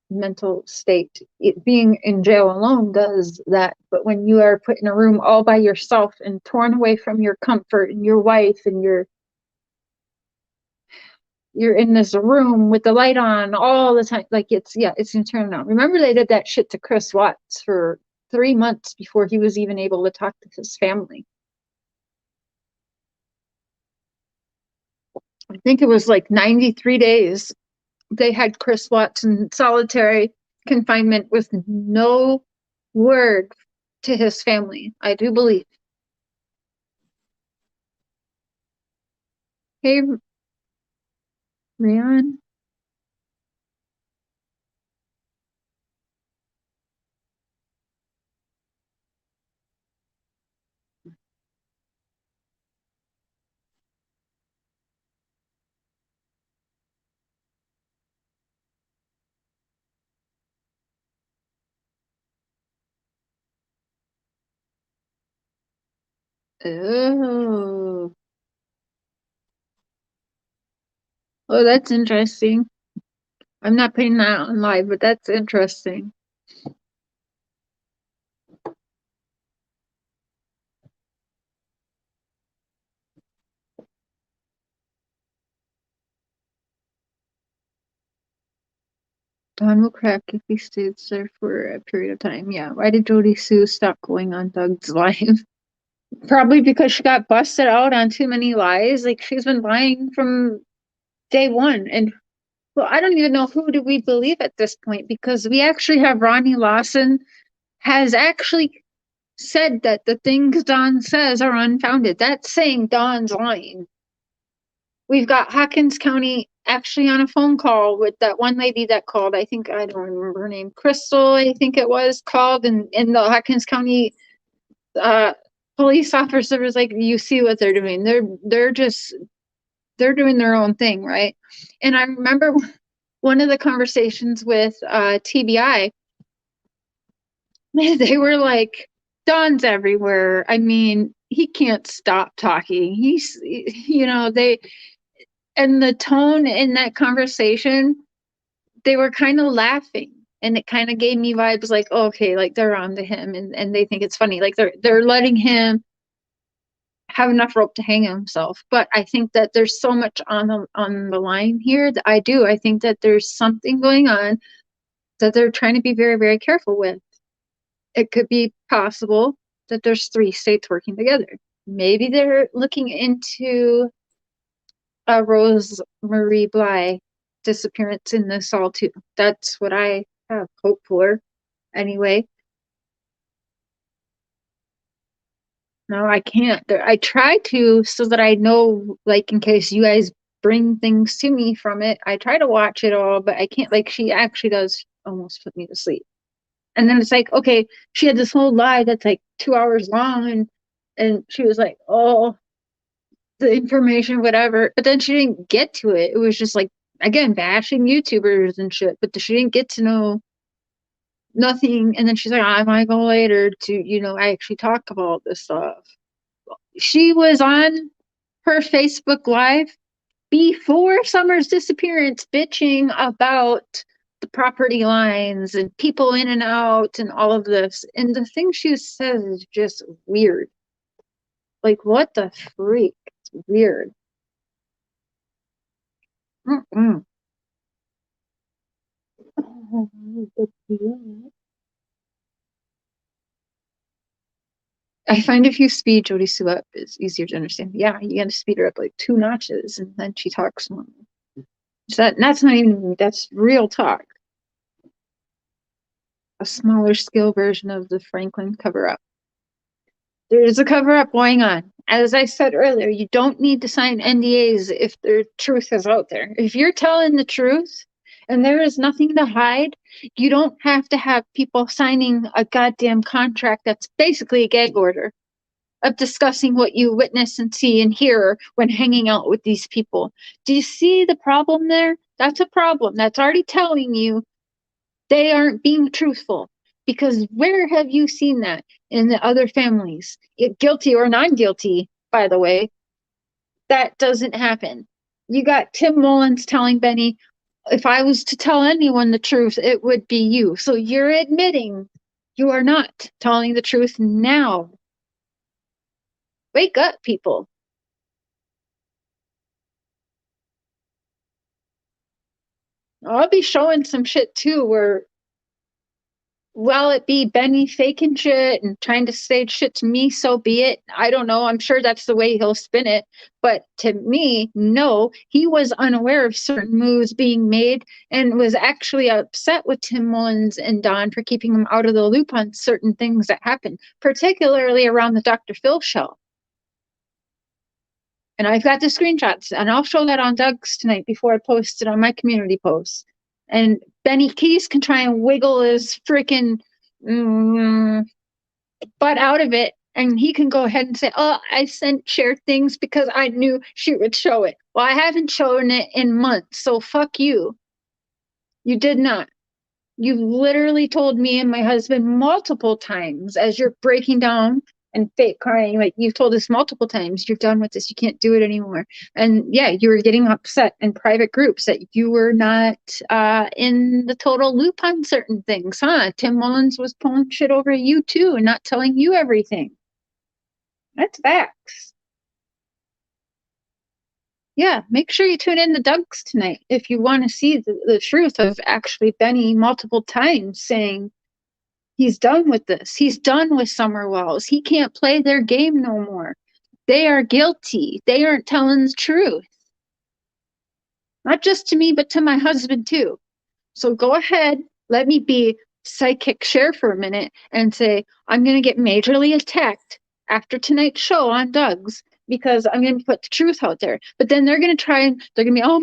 mental state. Being in jail alone does that. But when you are put in a room all by yourself and torn away from your comfort and your wife and you're in this room with the light on all the time, like it's internal. Remember they did that shit to Chris Watts for 3 months before he was even able to talk to his family. I think it was like 93 days they had Chris Watts in solitary confinement with no word to his family, I do believe. Hey, Rian. Oh. Oh, that's interesting. I'm not putting that on live, but that's interesting. Don will crack if he stays there for a period of time. Yeah. Why did Jody Sue stop going on Doug's live? Probably because she got busted out on too many lies. Like she's been lying from day one. And well, I don't even know who do we believe at this point because we actually have Ronnie Lawson has actually said that the things Don says are unfounded. That's saying Don's lying. We've got Hawkins County actually on a phone call with that one lady that called. I don't remember her name. Crystal, I think it was called, and the Hawkins County uh, police officer was like, "You see what they're doing? They're doing their own thing, right?" And I remember one of the conversations with TBI. They were like, Don's everywhere. I mean, he can't stop talking. They, and the tone in that conversation, they were kind of laughing. And it kind of gave me vibes like, oh, okay, like they're on to him and they think it's funny. Like they're letting him have enough rope to hang himself. But I think that there's so much on the line here that I think that there's something going on that they're trying to be very, very careful with. It could be possible that there's 3 states working together. Maybe they're looking into a Rose Marie Bly disappearance in this all too. That's what I have hope for. Anyway, no, I can't. I try to so that I know, like, in case you guys bring things to me from it. I try to watch it all, but I can't. Like, she actually does almost put me to sleep. And then it's like, okay, she had this whole lie that's like 2 hours long, and she was like, oh, the information, whatever. But then she didn't get to it. It was just like, again, bashing YouTubers and shit. But she didn't get to know nothing. And then she's like, I might go later to, I actually talk about this stuff. She was on her Facebook Live before Summer's disappearance, bitching about the property lines and people in and out and all of this. And the thing she says is just weird. Like, what the freak? It's weird. Mm-mm. I find if you speed Jody Sue up, it's easier to understand. Yeah, you gotta speed her up like 2 notches, and then she talks normal. So that's not even, that's real talk. A smaller scale version of the Franklin cover up. There is a cover up going on. As I said earlier, you don't need to sign NDAs if the truth is out there. If you're telling the truth and there is nothing to hide, you don't have to have people signing a goddamn contract that's basically a gag order of discussing what you witness and see and hear when hanging out with these people. Do you see the problem there? That's a problem. That's already telling you they aren't being truthful. Because where have you seen that in the other families? Guilty or non-guilty, by the way, that doesn't happen. You got Tim Mullins telling Benny, if I was to tell anyone the truth, it would be you. So you're admitting you are not telling the truth now. Wake up, people. I'll be showing some shit too where, while it be Benny faking shit and trying to stage shit to me, so be it. I don't know. I'm sure that's the way he'll spin it. But to me, no, he was unaware of certain moves being made and was actually upset with Tim Mullins and Don for keeping him out of the loop on certain things that happened, particularly around the Dr. Phil show. And I've got the screenshots, and I'll show that on Doug's tonight before I post it on my community post. And Benny Keys can try and wiggle his freaking butt out of it, and he can go ahead and say, oh, I sent Cher things because I knew she would show it. Well, I haven't shown it in months, so fuck you. You did not. You've literally told me and my husband multiple times as you're breaking down and fake crying, like you've told us multiple times, you're done with this, you can't do it anymore. And yeah, you were getting upset in private groups that you were not in the total loop on certain things, huh? Tim Mullins was pulling shit over you too and not telling you everything. That's facts. Yeah, make sure you tune in to Doug's tonight if you want to see the truth of actually Benny multiple times saying he's done with this. He's done with Summer Wells. He can't play their game no more. They are guilty. They aren't telling the truth. Not just to me, but to my husband too. So go ahead, let me be psychic Cher for a minute and say, I'm going to get majorly attacked after tonight's show on Doug's because I'm going to put the truth out there. But then they're going to try and they're going to be, oh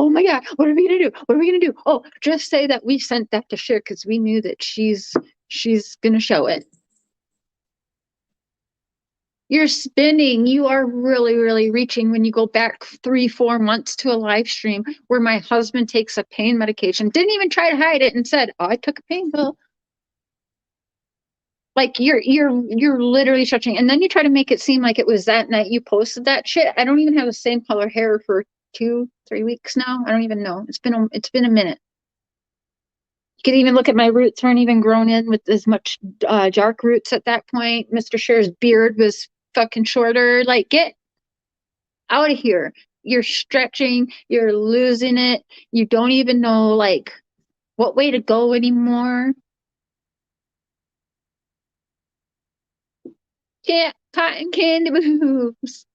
my God, what are we going to do? What are we going to do? Oh, just say that we sent that to Cher because we knew that she's going to show it. You're spinning. You are really, really reaching when you go back 3-4 months to a live stream where my husband takes a pain medication, didn't even try to hide it and said, oh, I took a pain pill. Like you're literally stretching. And then you try to make it seem like it was that night you posted that shit. I don't even have the same color hair for 2-3 weeks now. I don't even know. It's been a minute. You can even look at my roots weren't even grown in with as much dark roots at that point. Mr. Cher's beard was fucking shorter. Like, get out of here. You're stretching. You're losing it. You don't even know, like, what way to go anymore. Yeah, cotton candy boobs.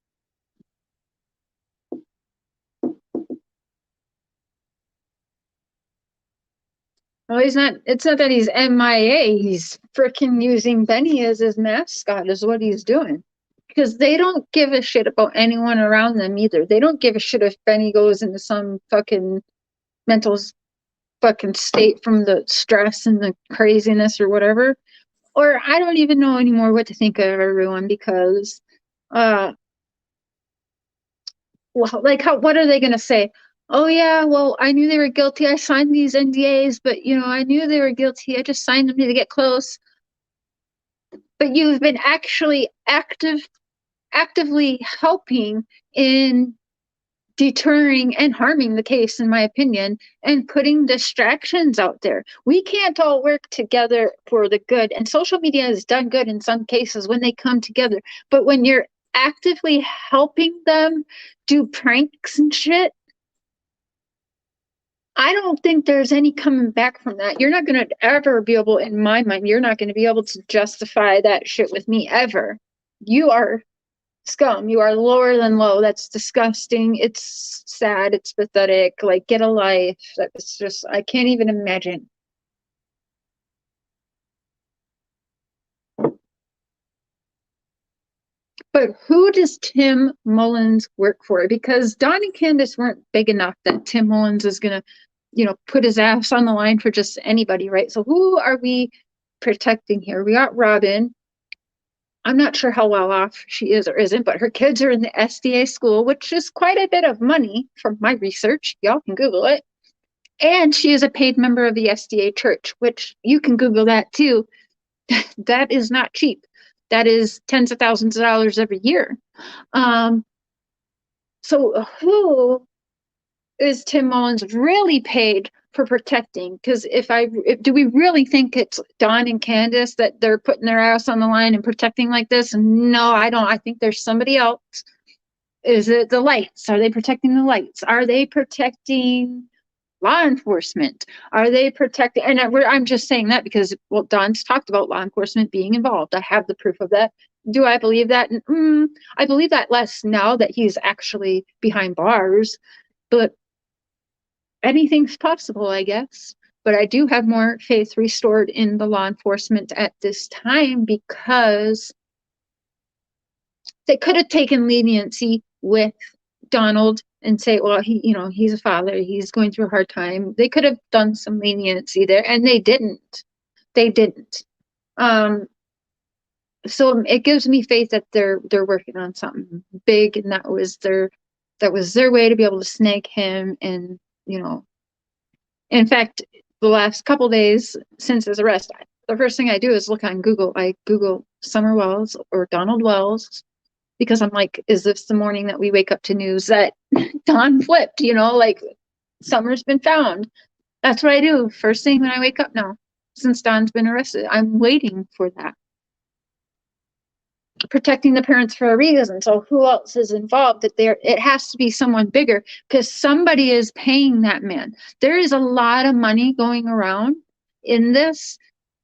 Well, it's not that he's MIA. He's freaking using Benny as his mascot is what he's doing. Because they don't give a shit about anyone around them either. They don't give a shit if Benny goes into some fucking mental fucking state from the stress and the craziness or whatever. Or I don't even know anymore what to think of everyone because well, like what are they gonna say? Oh yeah, well I knew they were guilty. I signed these NDAs, but I knew they were guilty. I just signed them to get close. But you've been actually actively helping in deterring and harming the case, in my opinion, and putting distractions out there. We can't all work together for the good. And social media has done good in some cases when they come together. But when you're actively helping them do pranks and shit, I don't think there's any coming back from that. You're not going to ever be able, in my mind, you're not going to be able to justify that shit with me ever. You are scum. You are lower than low. That's disgusting. It's sad. It's pathetic. Like, get a life. That's just, I can't even imagine. But who does Tim Mullins work for? Because Don and Candace weren't big enough that Tim Mullins is going to, put his ass on the line for just anybody, right? So who are we protecting here? We got Robin. I'm not sure how well off she is or isn't, but her kids are in the SDA school, which is quite a bit of money from my research. Y'all can Google it. And she is a paid member of the SDA church, which you can Google that too. That is not cheap. That is tens of thousands of dollars every year. So who is Tim Mullins really paid for protecting? Because do we really think it's Don and Candace that they're putting their ass on the line and protecting like this? No, I don't. I think there's somebody else. Is it the lights? Are they protecting the lights? Are they protecting law enforcement? Are they protecting? And I'm just saying that because, well, Don's talked about law enforcement being involved. I have the proof of that. Do I believe that? I believe that less now that he's actually behind bars, but anything's possible, I guess. But I do have more faith restored in the law enforcement at this time because they could have taken leniency with Donald and say, well, he's a father, he's going through a hard time. They could have done some leniency there, and they didn't. So it gives me faith that they're working on something big, and that was their way to be able to snag him. And in fact, the last couple days since his arrest, the first thing I do is look on Google. I Google Summer Wells or Donald Wells, because I'm like, is this the morning that we wake up to news that Don flipped, like Summer's been found? That's what I do first thing when I wake up now, since Don's been arrested. I'm waiting for that. Protecting the parents for a reason. So who else is involved? It has to be someone bigger, because somebody is paying that man. There is a lot of money going around in this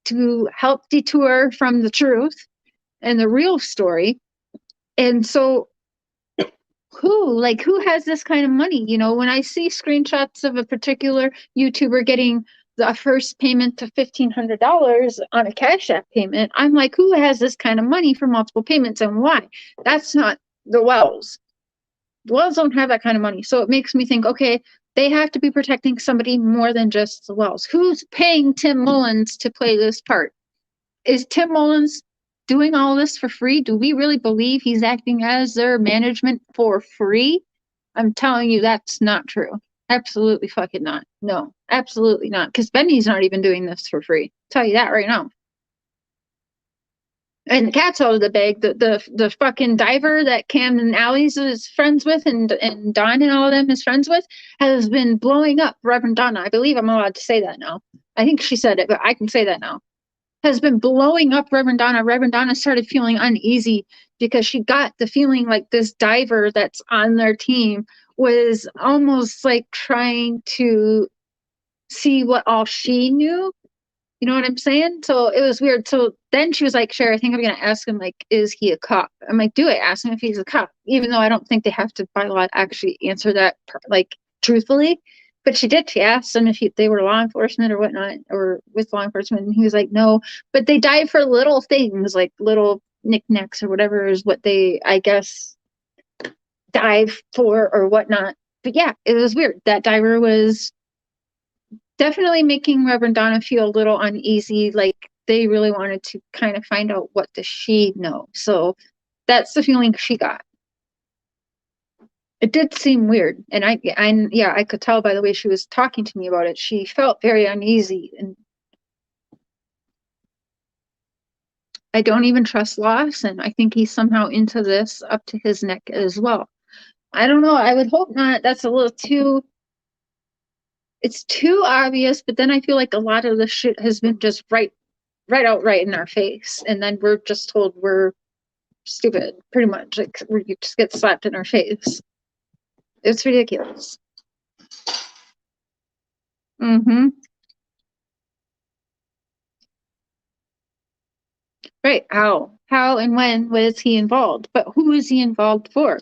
to help detour from the truth and the real story. And so who has this kind of money? When I see screenshots of a particular YouTuber getting the first payment to $1,500 on a Cash App payment, I'm like, who has this kind of money for multiple payments, and why? That's not the Wells. The Wells don't have that kind of money. So it makes me think, okay, they have to be protecting somebody more than just the Wells. Who's paying Tim Mullins to play this part? Is Tim Mullins doing all this for free? Do we really believe he's acting as their management for free? I'm telling you, that's not true. Absolutely fucking not. No, absolutely not. Because Benny's not even doing this for free. I'll tell you that right now. And the cat's out of the bag. The fucking diver that Cam and Allie's is friends with, and Don and all of them is friends with, has been blowing up Reverend Donna. I believe I'm allowed to say that now. I think she said it, but I can say that now. Has been blowing up Reverend Donna. Reverend Donna started feeling uneasy because she got the feeling like this diver that's on their team was almost like trying to see what all she knew. You know what I'm saying? So it was weird. So then she was like, Cher, I think I'm going to ask him, like, is he a cop? I'm like, do it. Ask him if he's a cop. Even though I don't think they have to, by law, actually answer that, like, truthfully. But she did. She asked him if they were law enforcement or whatnot, or with law enforcement. And he was like, no. But they dive for little things, like little knickknacks or whatever is what they, I guess, dive for or whatnot. But yeah, it was weird. That diver was definitely making Reverend Donna feel a little uneasy. Like they really wanted to kind of find out what does she know. So that's the feeling she got. It did seem weird, and I could tell by the way she was talking to me about it. She felt very uneasy, and I don't even trust Lawson. I think he's somehow into this up to his neck as well. I don't know. I would hope not. That's a little too. It's too obvious, but then I feel like a lot of the shit has been just right in our face, and then we're just told we're stupid, pretty much. Like you just get slapped in our face. It's ridiculous. Mm-hmm. Right. How and when was he involved? But who is he involved for?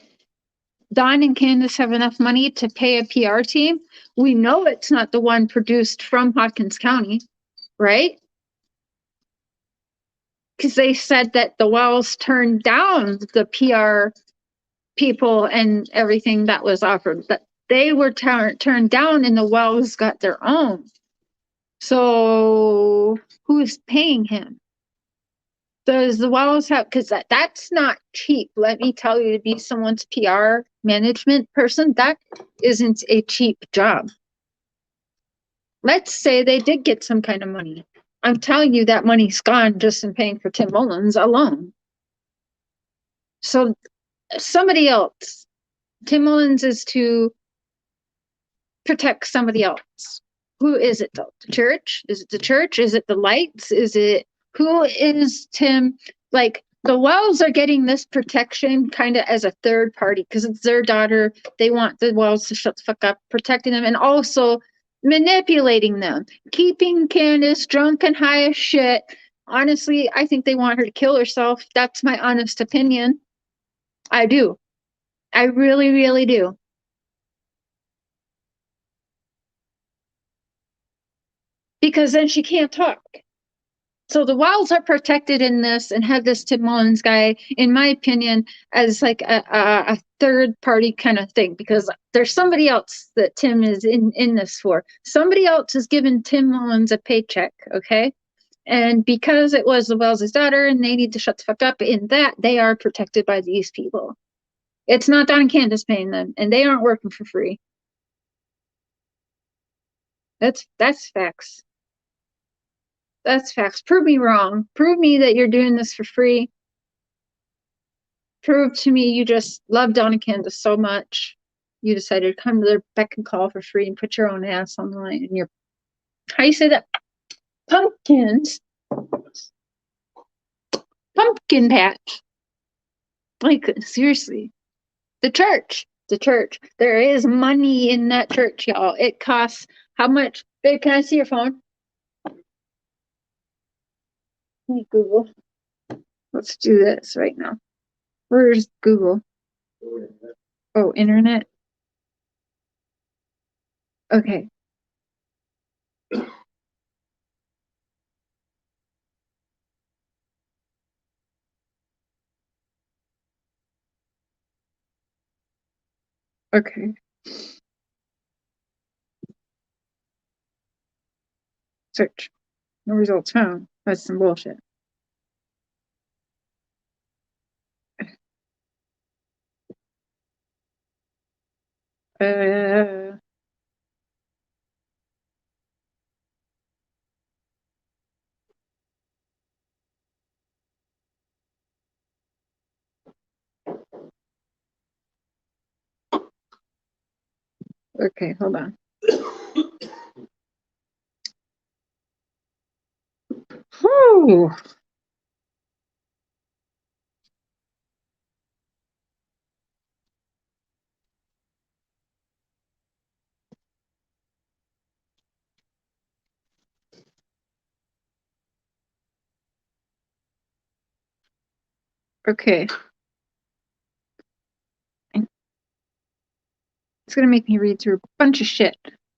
Don and Candace have enough money to pay a PR team. We know it's not the one produced from Hawkins County, right? Because they said that the Wells turned down the PR people and everything that was offered. That they were turned down, and the Wells got their own. So who's paying him? Does the Wells have, because that's not cheap. Let me tell you, to be someone's PR management person, that isn't a cheap job. let's say they did get some kind of money. I'm telling you that money's gone just in paying for Tim Mullins alone. So somebody else, Tim Mullins is to protect somebody else. Who is it though? The church? Is it the church? Is it the lights? Is it, who is Tim? Like, the Wells are getting this protection kind of as a third party because it's their daughter. They want the Wells to shut the fuck up, protecting them, and also manipulating them, keeping Candace drunk and high as shit. Honestly, I think they want her to kill herself. That's my honest opinion. I do. I really, really do. Because then she can't talk. So the Wilds are protected in this and have this Tim Mullins guy, in my opinion, as like a third party kind of thing, because there's somebody else that Tim is in this for. Somebody else is giving Tim Mullins a paycheck, okay? And because it was the Wells' daughter and they need to shut the fuck up, in that they are protected by these people. It's not Don and Candace paying them, and they aren't working for free. That's facts. That's facts. Prove me wrong. Prove me that you're doing this for free. Prove to me you just love Donna Candace so much. You decided to come to their beck and call for free and put your own ass on the line. And your, how you say that? Pumpkins. Pumpkin patch. Like, seriously. The church. The church. There is money in that church, y'all. It costs how much? Babe, can I see your phone? Let me Google. Let's do this right now. Where's Google? Oh, internet. Okay. Okay. Search. No results found. That's some bullshit. Uh, okay, hold on. Whew. Okay. It's gonna make me read through a bunch of shit.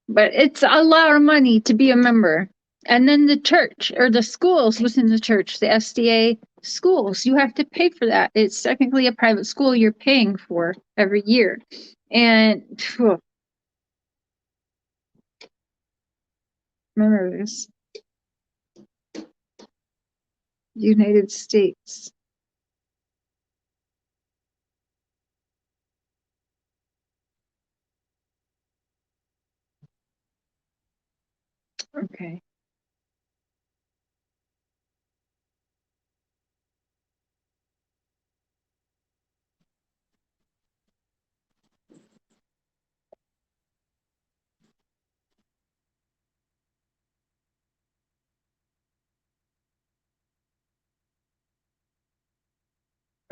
But it's a lot of money to be a member. And then the church or the schools within the church, the SDA schools, you have to pay for that. It's technically a private school you're paying for every year. And phew, remember this. United States. Okay.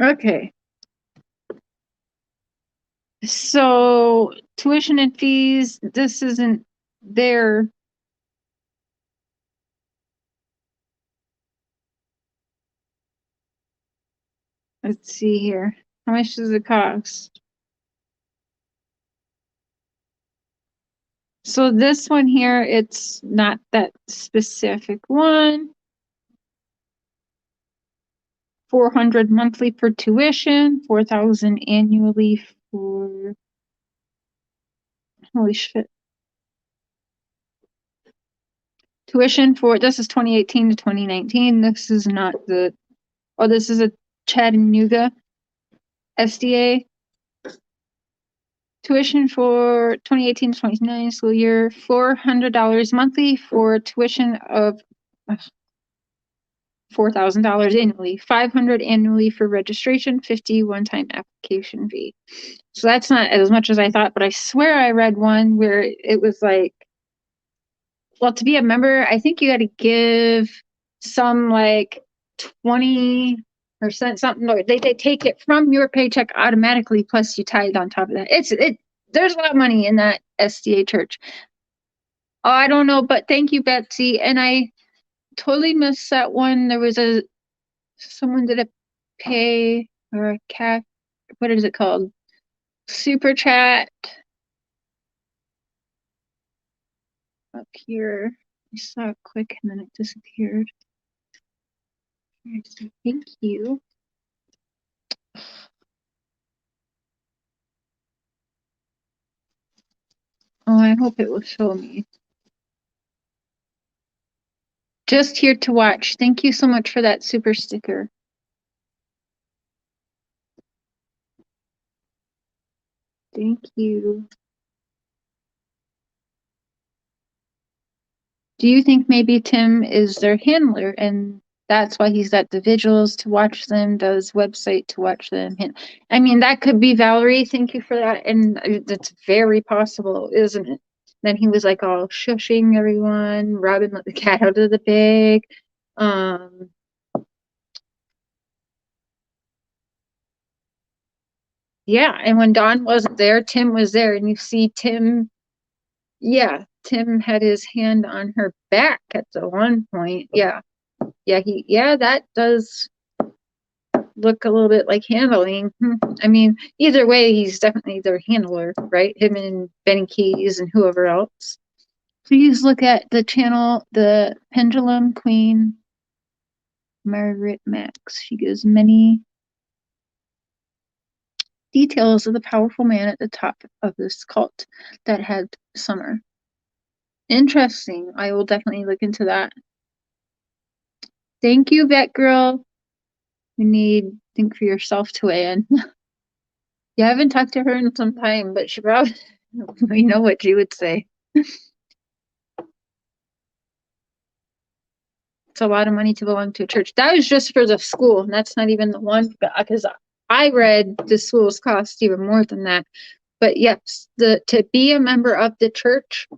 Okay. So tuition and fees, this isn't their. Let's see here. How much does it cost? So this one here, it's not that specific one. 400 monthly for tuition, 4,000 annually for, holy shit. Tuition for, this is 2018 to 2019. This is not the, oh, this is a Chattanooga SDA. Tuition for 2018-2019 school year, $400 monthly for tuition of $4,000 annually, $500 annually for registration, $50 one-time application fee. So that's not as much as I thought, but I swear I read one where it was like, well, to be a member, I think you got to give some like 20% something. No, they take it from your paycheck automatically, plus you tithe on top of that. There's a lot of money in that SDA church. Oh, I don't know, but thank you, Betsy. And I totally missed that one. There was someone did a pay or a cat. What is it called? Super chat up here. I saw it quick and then it disappeared. Thank you. Oh, I hope it will show me. Just here to watch. Thank you so much for that super sticker. Thank you. Do you think maybe Tim is their handler and that's why he's at the vigils to watch them, does website to watch them? I mean, that could be Valerie. Thank you for that. And it's very possible, isn't it? Then he was like all shushing everyone. Robin let the cat out of the bag. Yeah, and when Dawn wasn't there, Tim was there, and you see Tim. Yeah, Tim had his hand on her back at the one point. Yeah, that does look a little bit like handling. I mean, either way, he's definitely their handler, right? Him and Benny Keys and whoever else. Please look at the channel, the Pendulum Queen, Margaret Max. She gives many details of the powerful man at the top of this cult that had Summer. Interesting. I will definitely look into that. Thank you, Vet Girl. You need think for yourself to weigh in. You haven't talked to her in some time, but she probably, you know what she would say. It's a lot of money to belong to a church. That was just for the school, and that's not even the one, because I read the schools cost even more than that. But yes, to be a member of the church,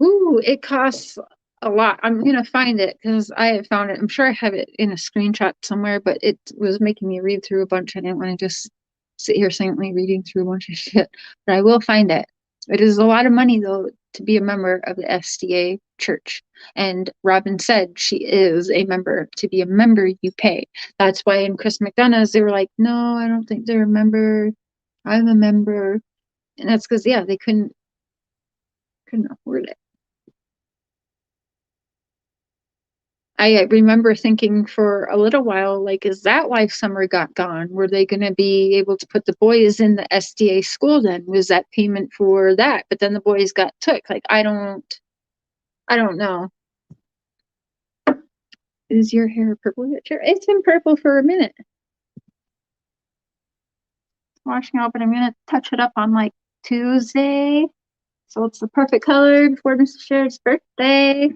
it costs a lot. I'm gonna find it because I have found it. I'm sure I have it in a screenshot somewhere, but it was making me read through a bunch. I didn't want to just sit here silently reading through a bunch of shit, but I will find it. It is a lot of money though to be a member of the SDA church. And Robin said she is a member. To be a member, you pay. That's why in Chris McDonough's they were like, no, I don't think they're a member. I'm a member, and that's because they couldn't afford it. I remember thinking for a little while, like, is that why Summer got gone? Were they going to be able to put the boys in the SDA school then? Was that payment for that? But then the boys got took. Like, I don't know. Is your hair purple yet, Cher? It's been purple for a minute. Washing out, but I'm going to touch it up on like Tuesday. So it's the perfect color before Mr. Cher's birthday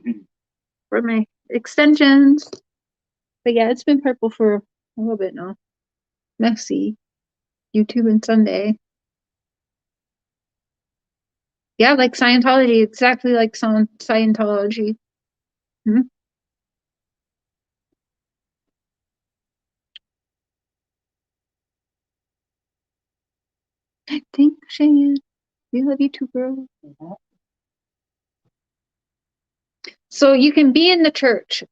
for my extensions. But yeah, it's been purple for a little bit now. Messy. YouTube and Sunday. Yeah, like Scientology. Exactly like Scientology. Thanks, Shane. We love you too, girl. So you can be in the church,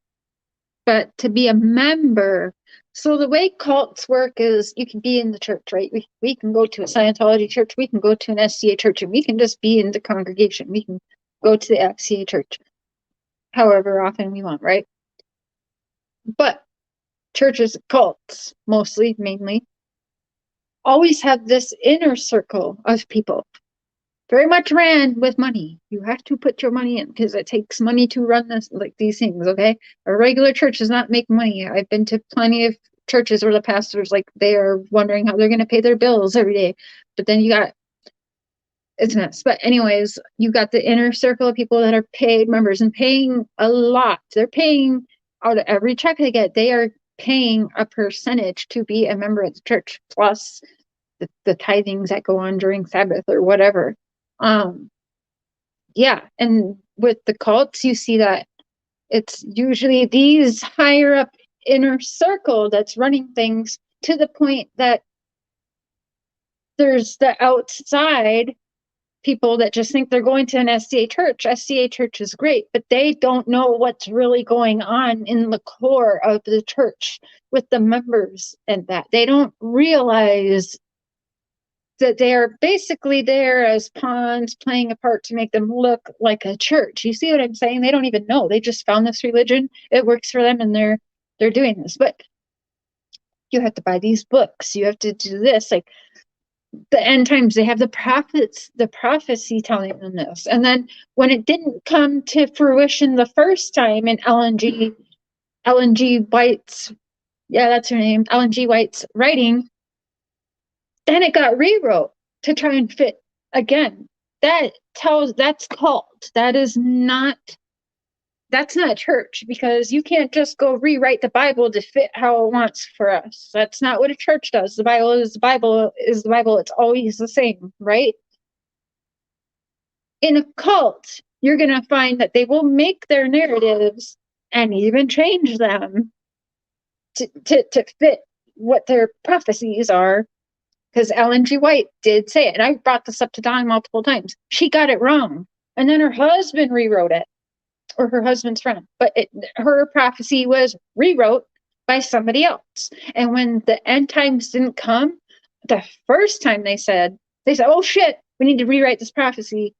but to be a member. So the way cults work is you can be in the church, right? We can go to a Scientology church, we can go to an SCA church, and we can just be in the congregation. We can go to the FCA church however often we want, right? But churches, cults, mainly, always have this inner circle of people. Very much ran with money. You have to put your money in because it takes money to run these things, okay? A regular church does not make money. I've been to plenty of churches where the pastors, they are wondering how they're going to pay their bills every day. But then you got it's a mess. But anyways, you got the inner circle of people that are paid members and paying a lot. They're paying out of every check they get, they are paying a percentage to be a member of the church, plus the tithings that go on during Sabbath or whatever. Yeah, and with the cults, you see that it's usually these higher up inner circle that's running things, to the point that there's the outside people that just think they're going to an SDA church. SDA church is great, but they don't know what's really going on in the core of the church with the members, and that they don't realize that they are basically there as pawns playing a part to make them look like a church. You see what I'm saying? They don't even know. They just found this religion. It works for them, and they're doing this. But you have to buy these books. You have to do this. Like the end times, they have the prophets, the prophecy telling them this. And then when it didn't come to fruition the first time in Ellen G. White's, yeah, that's her name, Ellen G. White's writing, then it got rewrote to try and fit again. That's cult. That's not church, because you can't just go rewrite the Bible to fit how it wants for us. That's not what a church does. The Bible is the Bible is the Bible. It's always the same, right? In a cult, you're going to find that they will make their narratives and even change them to fit what their prophecies are. Because Ellen G. White did say it, and I brought this up to Dawn multiple times. She got it wrong, and then her husband rewrote it, or her husband's friend. But her prophecy was rewrote by somebody else. And when the end times didn't come, the first time they said, oh shit, we need to rewrite this prophecy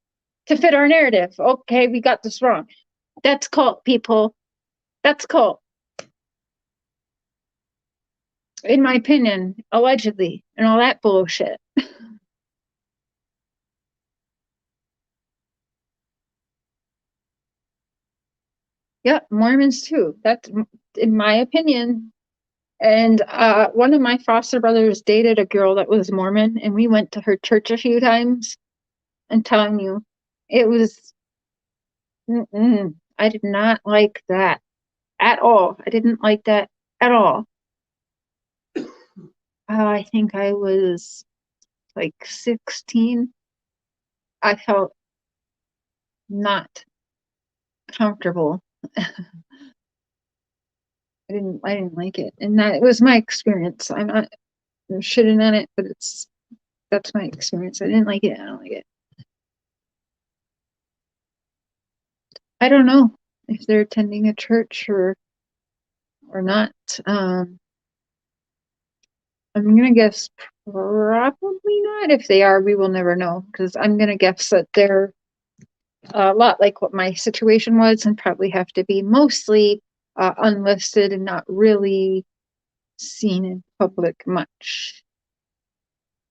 to fit our narrative. Okay, we got this wrong. That's cult, people. That's cult. In my opinion, allegedly, and all that bullshit. Yeah, Mormons too. That's in my opinion. And one of my foster brothers dated a girl that was Mormon, and we went to her church a few times. I'm telling you, it was, I did not like that at all. I didn't like that at all. I think I was like 16. I felt not comfortable. I didn't like it. And that was my experience. I'm not shitting on it, but that's my experience. I didn't like it. I don't like it. I don't know if they're attending a church or not. I'm gonna guess probably not. If they are, we will never know, because I'm gonna guess that they're a lot like what my situation was, and probably have to be mostly unlisted and not really seen in public much.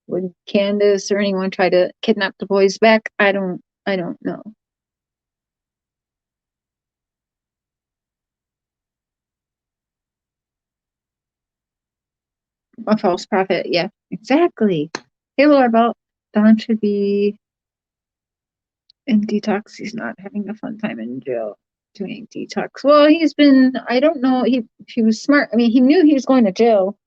Would Candace or anyone try to kidnap the boys back? I don't know. A false prophet, yeah, exactly. Hey, Laura Belt, Don should be in detox. He's not having a fun time in jail doing detox. Well, he's been, I don't know if he was smart. I mean, he knew he was going to jail.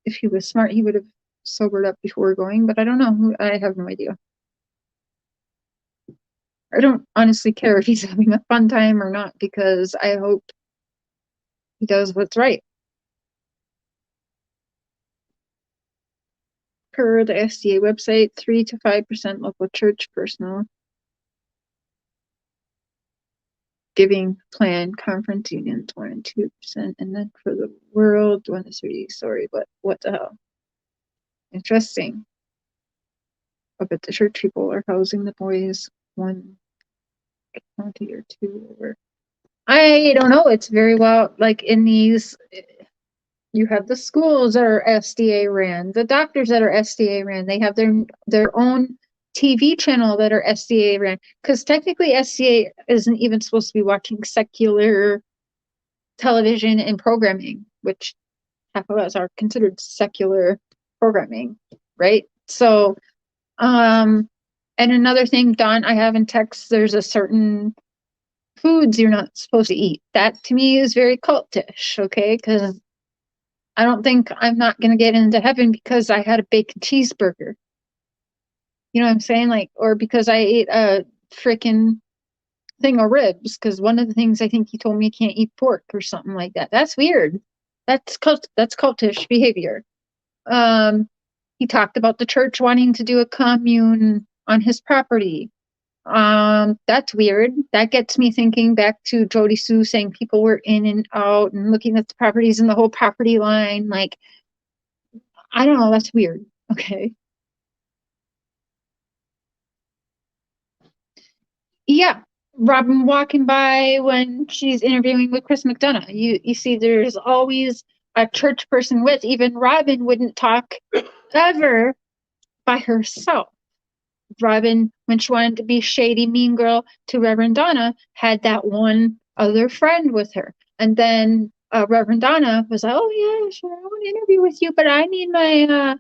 If he was smart, he would have sobered up before going, but I don't know. I have no idea. I don't honestly care if he's having a fun time or not, because I hope he does what's right. Per the SDA website, 3 to 5% local church personnel giving plan conference unions 1 and 2%, and then for the world 1 to 3. Sorry, but what the hell? Interesting. I bet the church people are housing the boys 1 county or 2 over. I don't know. It's very well, like in these, you have the schools that are SDA ran, the doctors that are SDA ran. They have their own TV channel that are SDA ran, because technically SDA isn't even supposed to be watching secular television and programming, which half of us are considered secular programming, right? So And another thing, Don, I have in text, there's a certain foods you're not supposed to eat. That to me is very cultish, okay? Because I don't think I'm not going to get into heaven because I had a bacon cheeseburger. You know what I'm saying? Like, or because I ate a freaking thing of ribs, because one of the things I think he told me I can't eat pork or something like that. That's weird. That's cultish behavior. He talked about the church wanting to do a commune on his property. That's weird. That gets me thinking back to Jody Sue saying people were in and out and looking at the properties and the whole property line. Like, I don't know. That's weird. Okay. Yeah. Robin walking by when she's interviewing with Chris McDonough. You see, there's always a church person with. Even Robin wouldn't talk ever by herself. Robin, when she wanted to be shady, mean girl to Reverend Donna, had that one other friend with her. And then Reverend Donna was like, "Oh yeah, sure, I want to interview with you, but I need my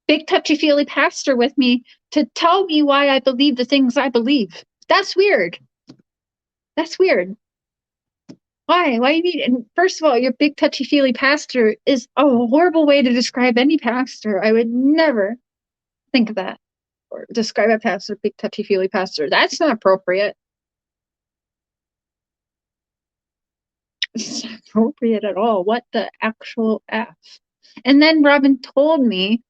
big touchy feely pastor with me to tell me why I believe the things I believe." That's weird. That's weird. Why? Why you need? And first of all, your big touchy feely pastor is a horrible way to describe any pastor. I would never think of that. Or describe a pastor, big touchy feely pastor. That's not appropriate. It's not appropriate at all. What the actual F? And then Robin told me,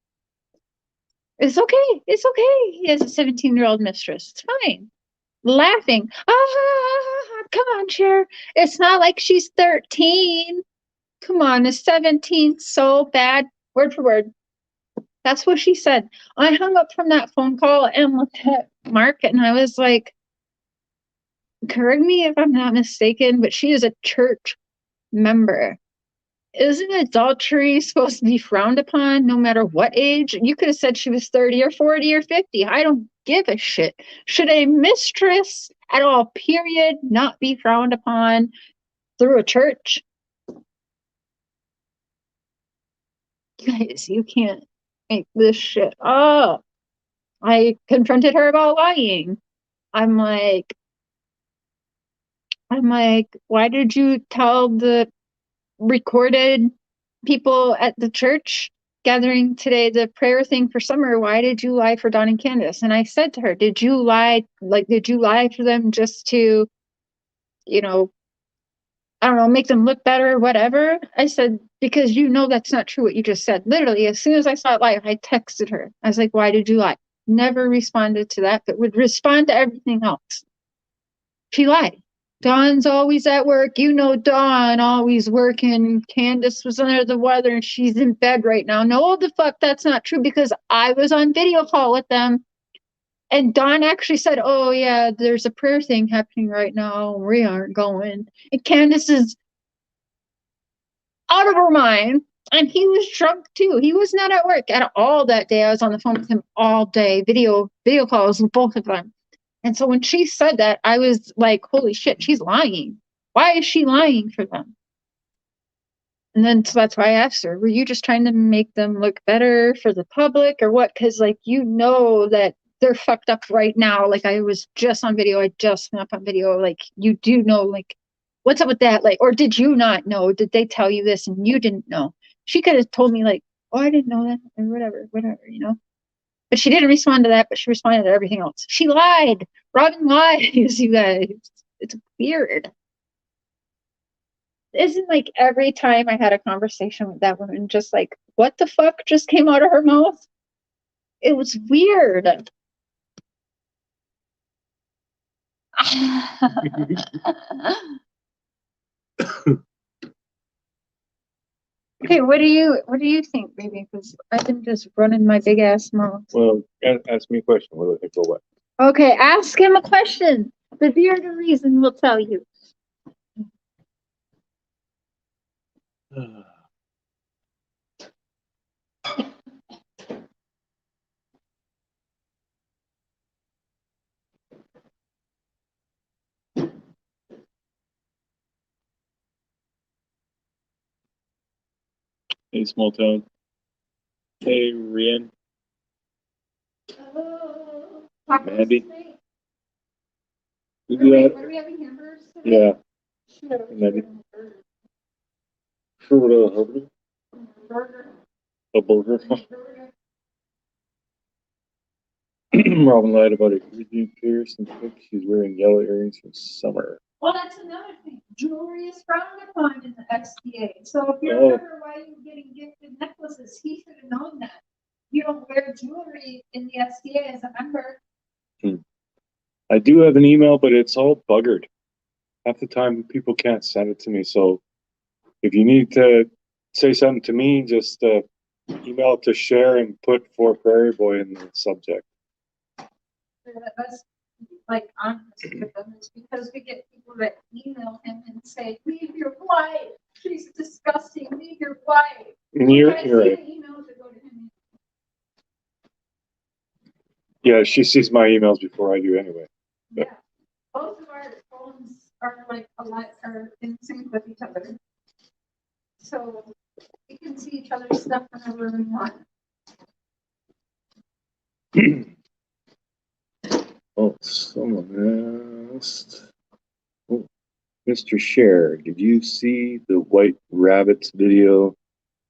it's okay. It's okay. He has a 17-year-old mistress. It's fine. Laughing. Come on, Cher. It's not like she's 13. Come on, is 17 so bad? Word for word. That's what she said. I hung up from that phone call and looked at Mark and I was like, correct me if I'm not mistaken, but she is a church member. Isn't adultery supposed to be frowned upon no matter what age? You could have said she was 30 or 40 or 50. I don't give a shit. Should a mistress at all, period, not be frowned upon through a church? Guys, you can't make this shit up. I confronted her about lying. I'm like, why did you tell the recorded people at the church gathering today the prayer thing for summer? Why did you lie for Don and Candace? And I said to her, did you lie for them just to, you know, I don't know, make them look better or whatever? I said, because you know that's not true what you just said. Literally, as soon as I saw it live, I texted her. I was like, why did you lie? Never responded to that, but would respond to everything else. She lied. Dawn's always at work. You know Dawn always working. Candace was under the weather and she's in bed right now. No, the fuck, that's not true because I was on video call with them. And Dawn actually said, oh yeah, there's a prayer thing happening right now. We aren't going. And Candace is out of her mind. And he was drunk too. He was not at work at all that day. I was on the phone with him all day, video calls with both of them. And so when she said that, I was like, holy shit, she's lying. Why is she lying for them? And then so that's why I asked her, were you just trying to make them look better for the public or what? Because like, you know that they're fucked up right now. Like I was just on video. I just went up on video. Like you do know, like, what's up with that? Like, or did you not know? Did they tell you this and you didn't know? She could have told me like, oh, I didn't know that or whatever, you know? But she didn't respond to that, but she responded to everything else. She lied. Robin lies, you guys. It's weird. Isn't like every time I had a conversation with that woman, just like, what the fuck just came out of her mouth? It was weird. Okay, what do you think, baby? Because I've been just running my big ass mouth. Well, ask me a question. What do I think or what? Okay, ask him a question. The fear of the reason will tell you. Hey, Small Town. Hey, Rian. Mandy? You Or do wait, that? what are we having hamburgers? Yeah. Sure. Mandy? For a Burger. burger. Burger. Robin lied about it. Everything Pierce and think she's wearing yellow earrings from summer. Well, that's another thing. Jewelry is frowned upon in the SDA. So if you Oh. remember why you were getting gifted necklaces, he should have known that. You don't wear jewelry in the SDA as a member. I do have an email, but it's all buggered. Half the time, people can't send it to me. So if you need to say something to me, just email it to Cher and put for Prairie Boy in the subject. That's like honest with them. It's because we get people that email him and say, "Leave your wife. She's disgusting. Leave your wife." You're When I see right. the emails that go to him. Yeah, she sees my emails before I do anyway. Yeah, both of our phones are like are in sync with each other, so we can see each other's stuff whenever we want. Oh, someone asked. Oh, Mr. Cher, did you see the White Rabbits video?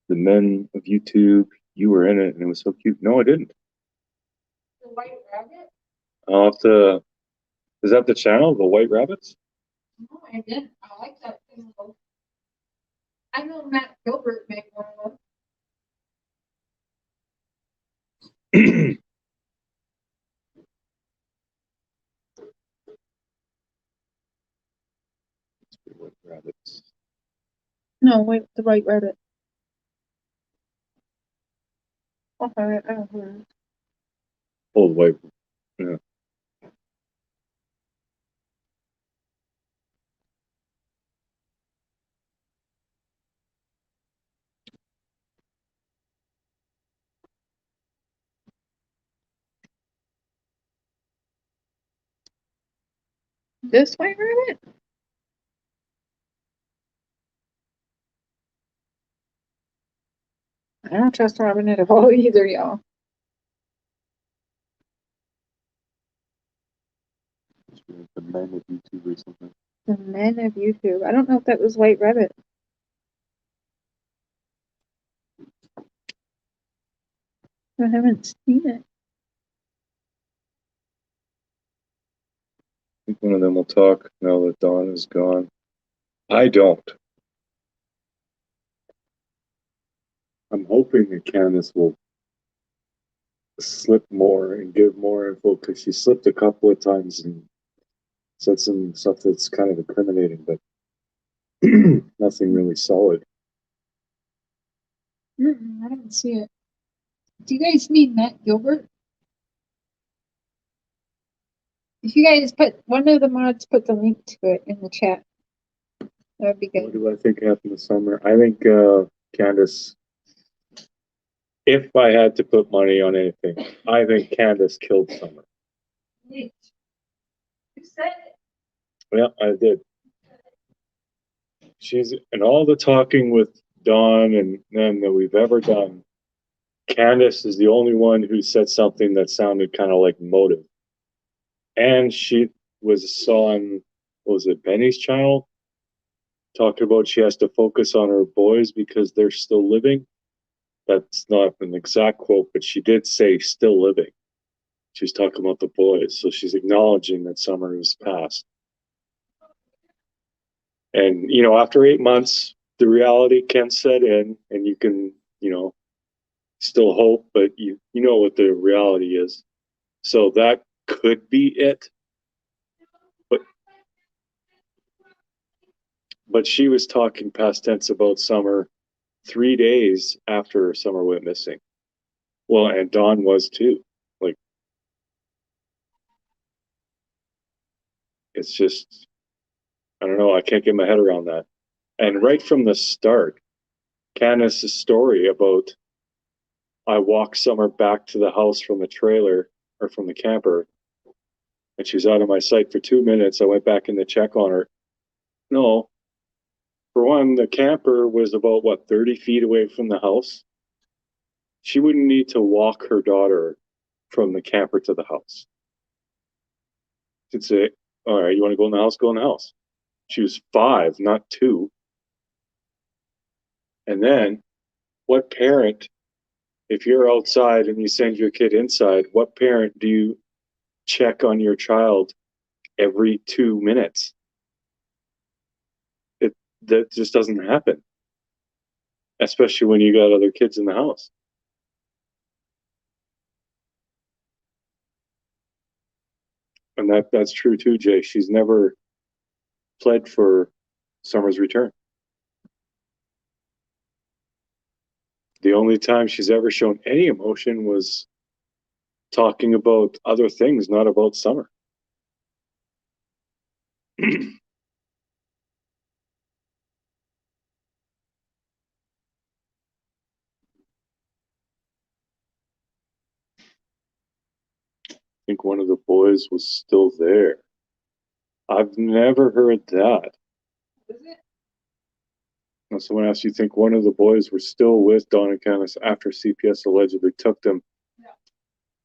The Men of YouTube. You were in it, and it was so cute. No, I didn't. The White Rabbit? I'll have to. Is that the channel, the White Rabbits? No, I didn't. I like that thing. I know Matt Gilbert made one of them. White Rabbits. No, wait, the White Rabbit. Okay, I don't know. Oh, the White. Yeah. This White Rabbit? I don't trust Robin at all either, y'all. The Men of YouTube or something. The Men of YouTube. I don't know if that was White Rabbit. I haven't seen it. I think one of them will talk now that Dawn is gone. I don't. I'm hoping that Candace will slip more and give more info because she slipped a couple of times and said some stuff that's kind of incriminating, but nothing really solid. I didn't see it. Do you guys mean Matt Gilbert? If you guys put one of the mods, put the link to it in the chat. That would be What good. do I think happened this summer? I think Candace, if I had to put money on anything, I think Candace killed Summer. You said it. Yeah, I did. She's in all the talking with Dawn and them that we've ever done. Candace is the only one who said something that sounded kind of like motive. And she was on, what was it, Benny's channel? Talking about she has to focus on her boys because they're still living. That's not an exact quote, but she did say still living. She's talking about the boys. So she's acknowledging that Summer has passed. And, you know, after 8 months, the reality can set in and you can, you know, still hope, but you know what the reality is. So that could be it. But she was talking past tense about Summer 3 days after Summer went missing. Well, and Dawn was too. Like, it's just, I don't know. I can't get my head around that. And right from the start, Candace's story about I walked Summer back to the house from the trailer or from the camper, and she was out of my sight for 2 minutes. I went back in to check on her. No, for one, the camper was about, what, 30 feet away from the house? She wouldn't need to walk her daughter from the camper to the house. She'd say, all right, you want to go in the house? Go in the house. She was 5, not 2. And then what parent, if you're outside and you send your kid inside, what parent do you check on your child every 2 minutes? That just doesn't happen, especially when you got other kids in the house. And that's true too, Jay. She's never pled for Summer's return. The only time she's ever shown any emotion was talking about other things, not about Summer. I think one of the boys was still there. I've never heard that. Was it? Now, someone asked, you think one of the boys were still with Dawn and Candace after CPS allegedly took them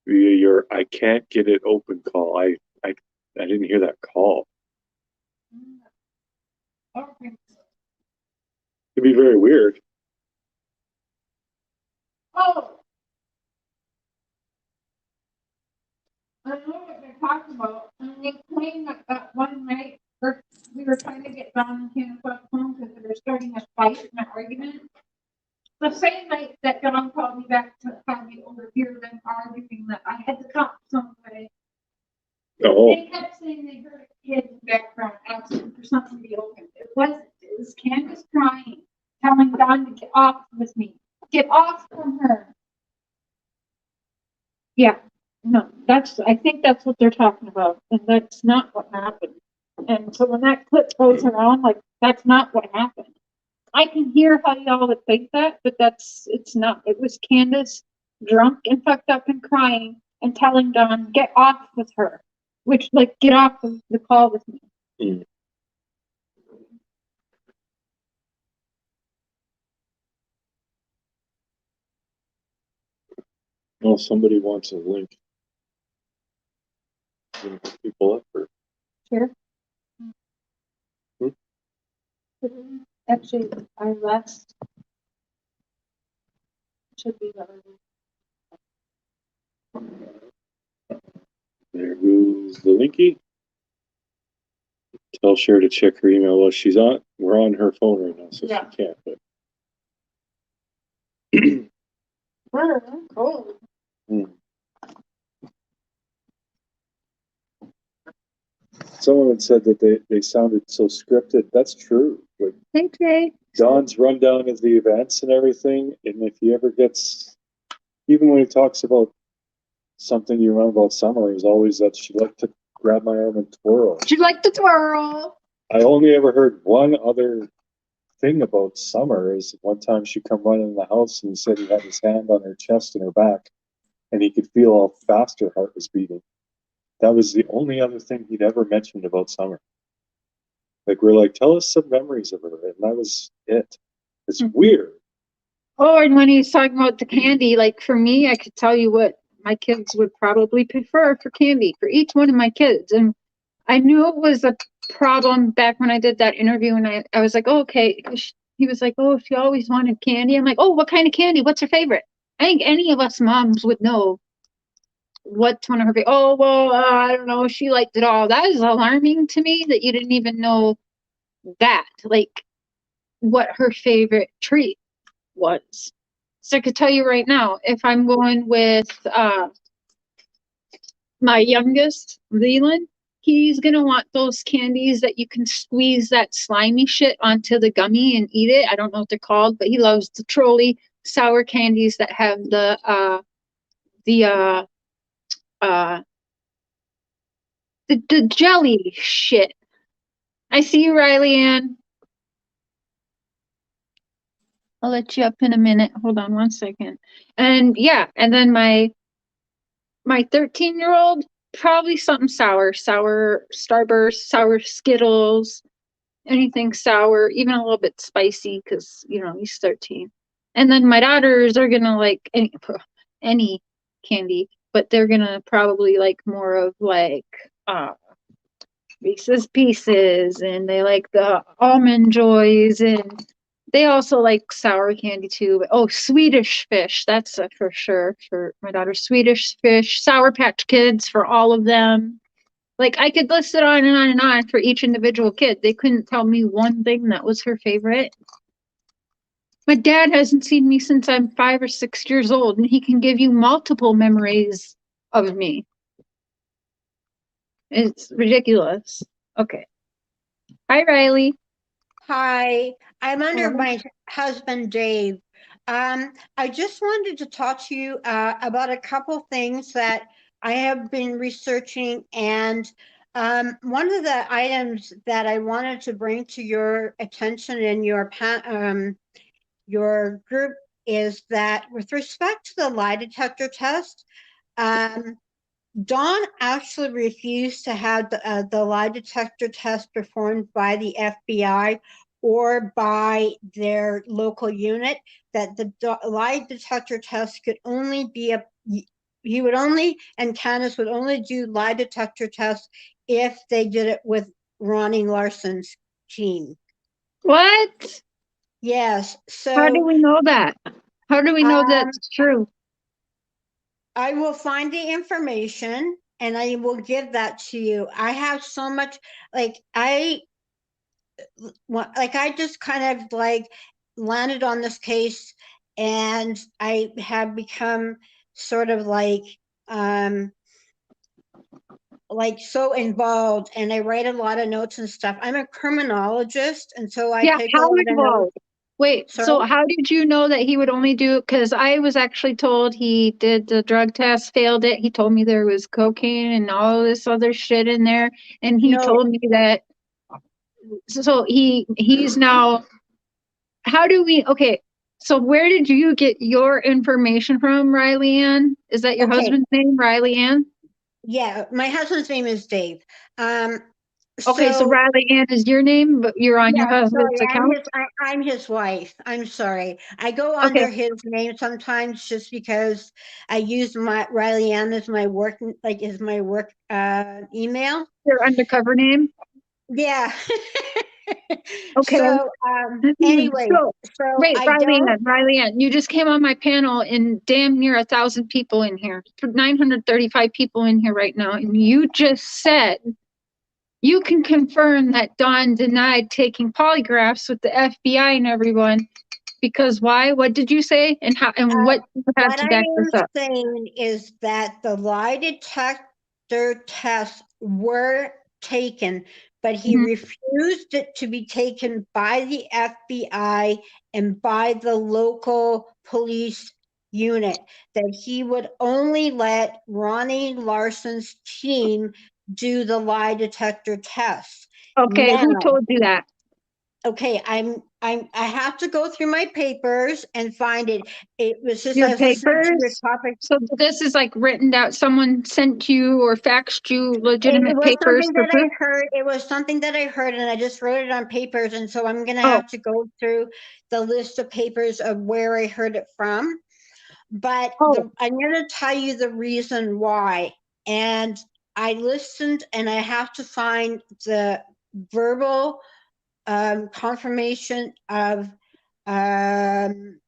via your I can't get it open call? I didn't hear that call. I don't think so. It'd be very weird. Oh! I know what they're talking about. And they claim that one night we were trying to get Don and Candace off the phone because they were starting a fight and an argument. The same night that Don called me back to have me overhear them arguing that I had to come some way. Oh, They kept saying they heard a kid in the background asking for something to be opened. It wasn't. It was Candace crying, telling Don to get off with me. Get off from her. Yeah. No, I think that's what they're talking about. And that's not what happened. And so when that clip goes around, like, that's not what happened. I can hear how y'all would think that, but it's not. It was Candace drunk and fucked up and crying and telling Don, get off with her. Which, like, get off of the call with me. mm. Well, somebody wants a link. People up for. Sure. Hmm? Actually, our last should be the There goes the linky. Tell Cher to check her email. Well, we're on her phone right now, so Yeah. she can't. But cold. Someone had said that they sounded so scripted. That's true. Like Hey, Jay. Don's rundown of the events and everything, and if he ever gets, even when he talks about something you remember about Summer, is always that she liked to grab my arm and twirl. She liked to twirl. I only ever heard one other thing about Summer is one time she come running in the house and he said he had his hand on her chest and her back, and he could feel how fast her heart was beating. That was the only other thing he'd ever mentioned about Summer. Like, we're like, tell us some memories of her, and that was it. It's weird. Oh, and when he's talking about the candy, like for me, I could tell you what my kids would probably prefer for candy for each one of my kids. And I knew it was a problem back when I did that interview, and I was like, oh, okay. He was like, oh, she always wanted candy. I'm like, oh, what kind of candy? What's her favorite? I think any of us moms would know what's one of her favorite. Oh, well, I don't know. She liked it all. That is alarming to me that you didn't even know that, like, what her favorite treat was. So I could tell you right now, if I'm going with my youngest, Leland, he's gonna want those candies that you can squeeze that slimy shit onto the gummy and eat it. I don't know what they're called, but he loves the trolley sour candies that have the jelly shit. I see you, Riley Ann. I'll let you up in a minute. Hold on one second. And yeah, and then my 13-year-old, probably something sour Starburst, sour Skittles, anything sour, even a little bit spicy because, he's 13. And then my daughters are going to like any candy, but they're going to probably like more of like Reese's Pieces, and they like the Almond Joys, and they also like sour candy too. Oh, Swedish Fish, that's for sure for my daughter. Swedish Fish, Sour Patch Kids for all of them. Like I could list it on and on and on for each individual kid. They couldn't tell me one thing that was her favorite. My dad hasn't seen me since I'm 5 or 6 years old, and he can give you multiple memories of me. It's ridiculous. Okay. Hi, Riley. Hi, I'm under Hello. my husband Dave. I just wanted to talk to you about a couple things that I have been researching, and one of the items that I wanted to bring to your attention in your group is that with respect to the lie detector test, Dawn actually refused to have the lie detector test performed by the FBI or by their local unit, that the lie detector test could only be he would only, and Candace would only do lie detector tests if they did it with Ronnie Larson's team. What? Yes. How do So we know that? How do we know that's true? I will find the information and I will give that to you. I have so much, I just kind of landed on this case, and I have become sort of so involved, and I write a lot of notes and stuff. I'm a criminologist, and so I Yeah, take a how lot of notes. involved? Wait, Sorry? so how did you know that he would only do, because I was actually told he did the drug test, failed it. He told me there was cocaine and all this other shit in there. And he No, told me that, so he's now, how do we, okay, so where did you get your information from, Riley Ann? Is that your okay. husband's name, Riley Ann? Yeah, my husband's name is Dave. Okay, so Riley Ann is your name, but you're on your Yeah, husband's sorry, account? I'm his wife. I'm sorry. I go Okay, under his name sometimes just because I use my Riley Ann as my work, email. your undercover name? Yeah. Okay. So anyway, So, so wait, I don't. Riley Ann, you just came on my panel and damn near 1,000 people in here, 935 people in here right now. And you just said you can confirm that Dawn denied taking polygraphs with the FBI and everyone. Because why? What did you say? And how? And what do you have What to I back am this up? saying is that the lie detector tests were taken, but he Mhm. refused it to be taken by the FBI and by the local police unit, that he would only let Ronnie Larson's team do the lie detector tests. Okay, Now, who told you that? okay, I have to go through my papers and find it. It was just Your I was listening to your papers? topic. So this is like written down. Someone sent you or faxed you It legitimate was papers something for that I proof? heard. It was something that I heard, and I just wrote it on papers. And so I'm gonna Oh, have to go through the list of papers of where I heard it from. But oh, I'm gonna tell you the reason why. And I listened, and I have to find the verbal confirmation of um,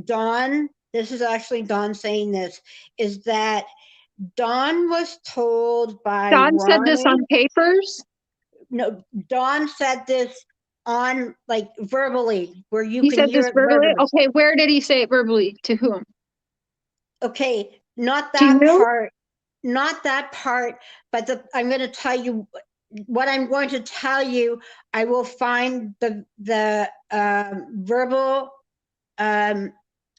Dawn. This is actually Dawn saying this. Is that Dawn was told by Don said this Ronnie? on papers. No, Dawn said this on verbally, where you He can said hear this it verbally. verbally. Okay, where did he say it verbally? To whom? Okay, not To that you? part, not that part, but I'm going to tell you what I'm going to tell you. I will find the verbal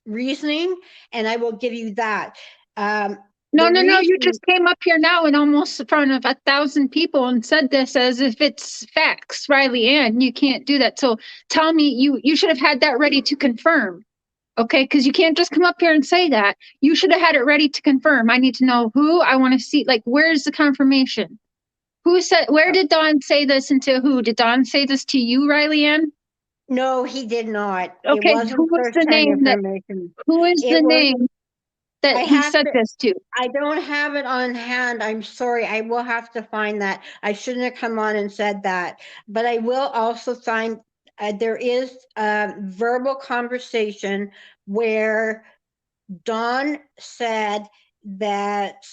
reasoning, and I will give you that. No, The no, no. You reason, just came up here now and almost in front of 1,000 people and said this as if it's facts, Riley Ann. You can't do that. So tell me, you should have had that ready to confirm. Okay, because you can't just come up here and say that. You should have had it ready to confirm. I need to know who. I want to see, like, where's the confirmation? Who said, where did Don say this and to who? Did Don say this to you, Riley Ann? no, he did not. It Okay, who wasn't was the firsthand name that, information. who is It the was name? that I he have said to- this to. I don't have it on hand. I'm sorry. I will have to find that. I shouldn't have come on and said that. But I will also find there is a verbal conversation where Don said that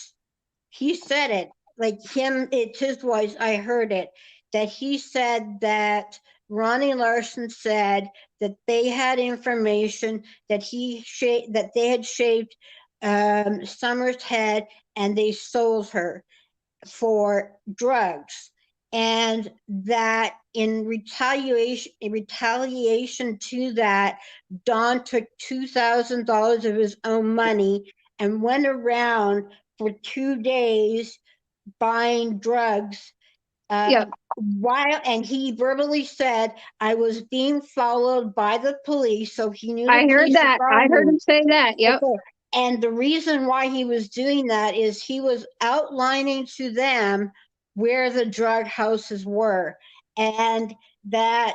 he said it like him, it's his voice. I heard it that he said that Ronnie Larson said that they had information that that they had shaved Summer's head and they sold her for drugs, and that in retaliation to that, Don took $2,000 of his own money and went around for 2 days buying drugs. Yep. And he verbally said, I was being followed by the police, so he knew the I heard police were that. I heard following him. him say that. Yep. Okay. And the reason why he was doing that is he was outlining to them where the drug houses were, and that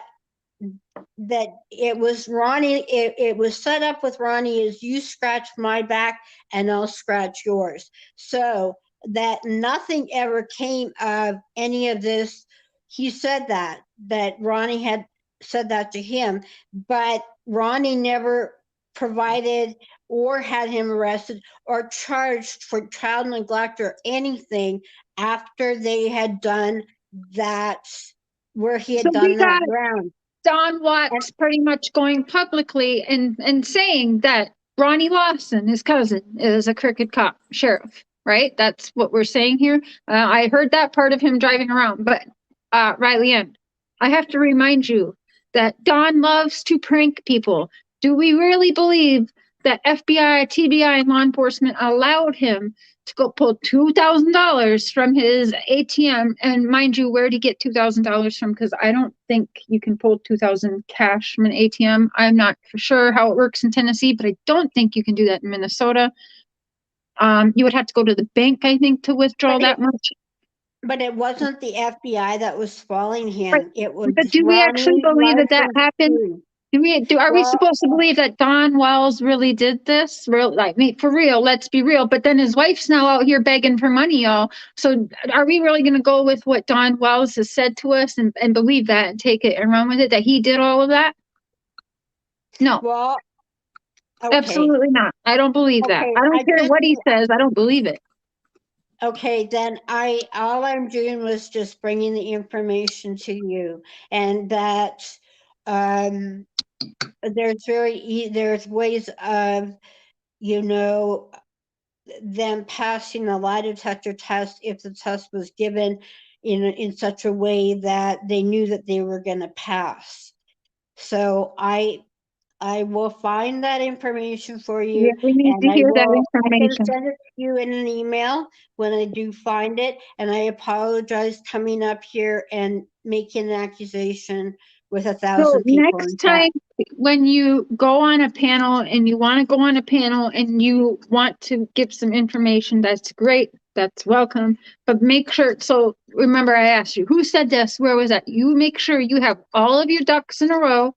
it was Ronnie, it was set up with Ronnie as you scratch my back and I'll scratch yours. So that nothing ever came of any of this. He said that Ronnie had said that to him, but Ronnie never provided or had him arrested or charged for child neglect or anything after they had done that, where he had So we done that got round. Don Watts pretty much going publicly and saying that Ronnie Lawson, his cousin, is a crooked cop sheriff, right? That's what we're saying here. I heard that part of him driving around, but Riley Ann, I have to remind you that Don loves to prank people. Do we really believe that FBI, TBI, and law enforcement allowed him to go pull $2,000 from his ATM? And mind you, where did he get $2,000 from? Because I don't think you can pull $2,000 cash from an ATM. I'm not for sure how it works in Tennessee, but I don't think you can do that in Minnesota. You would have to go to the bank, I think, to withdraw that much. But it wasn't the FBI that was following him. Right. It was But do we actually Ronnie believe that Larson happened? too. Are we Well- supposed to believe that Don Wells really did this? For real, let's be real. But then his wife's now out here begging for money, y'all. So are we really going to go with what Don Wells has said to us and believe that and take it and run with it, that he did all of that? No, Well, okay. absolutely not. I don't believe that. Okay, I don't care just- what he says. I don't believe it. Okay, then all I'm doing was just bringing the information to you, and that there's ways of, them passing the lie detector test if the test was given in such a way that they knew that they were going to pass. So I will find that information for you. Yeah, we need and to hear that I can information. send it to you in an email when I do find it. And I apologize coming up here and making an accusation with 1,000 So people. next time when you go on a panel and you want to go on a panel and you want to give some information, that's great. That's welcome. But make sure, so remember I asked you, who said this? Where was that? You make sure you have all of your ducks in a row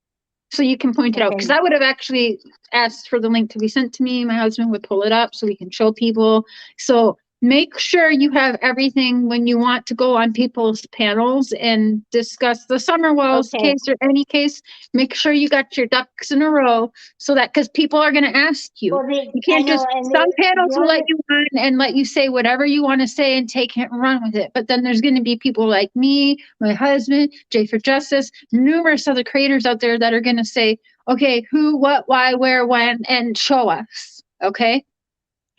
so you can point it out. Because I would have actually asked for the link to be sent to me. My husband would pull it up so we can show people. So make sure you have everything when you want to go on people's panels and discuss the Summer Wells case or any case. Make sure you got your ducks in a row so that, because people are going to ask you. Well, You can't some panels will let you on and let you say whatever you want to say and take it and run with it. But then there's going to be people like me, my husband, Jayis4Justice, numerous other creators out there that are going to say, okay, who, what, why, where, when, and show us. Okay.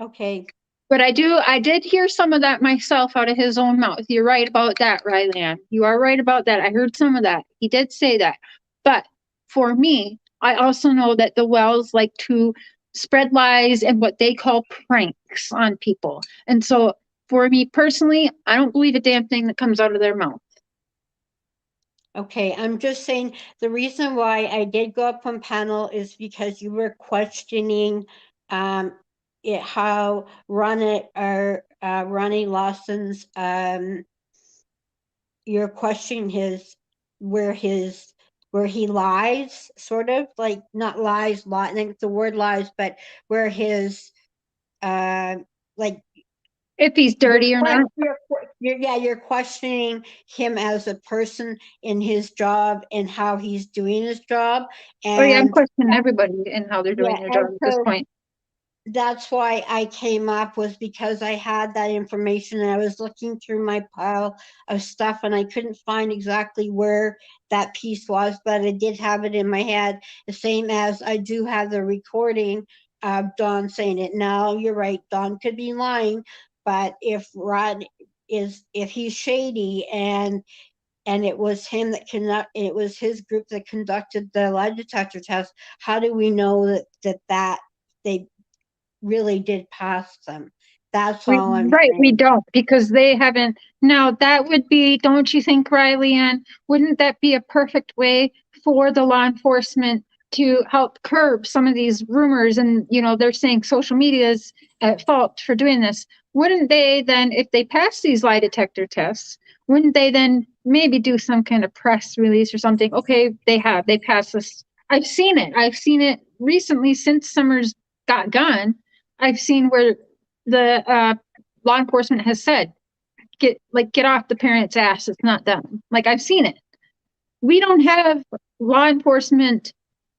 Okay. But I did hear some of that myself out of his own mouth. You're right about that, Rylan. You are right about that. I heard some of that. He did say that. But for me, I also know that the Wells like to spread lies and what they call pranks on people. And so for me personally, I don't believe a damn thing that comes out of their mouth. Okay, I'm just saying the reason why I did go up on panel is because you were questioning how Ronnie Lawson's you're questioning where he lies, sort of like not lies, I think it's the word lies, but where his like If he's dirty or not. you're questioning him as a person in his job and how he's doing his job. Oh yeah, I'm And questioning everybody and how they're doing yeah, their job and at this so point. that's why I came up, was because I had that information and I was looking through my pile of stuff and I couldn't find exactly where that piece was, but I did have it in my head, the same as I do have the recording of Don saying it. Now, you're right, Don could be lying, but if he's shady and it was him it was his group that conducted the lie detector test, how do we know that they really did pass them? That's all I'm Right, we saying. don't, because they haven't. Now that would be, don't you think, Riley Ann, wouldn't that be a perfect way for the law enforcement to help curb some of these rumors? And they're saying social media is at fault for doing this. Wouldn't they then, if they pass these lie detector tests, wouldn't they then maybe do some kind of press release or something? Okay, they passed this. I've seen it recently, since Summers got gone. I've seen where the law enforcement has said, get off the parent's ass, it's not done. Like, I've seen it. We don't have law enforcement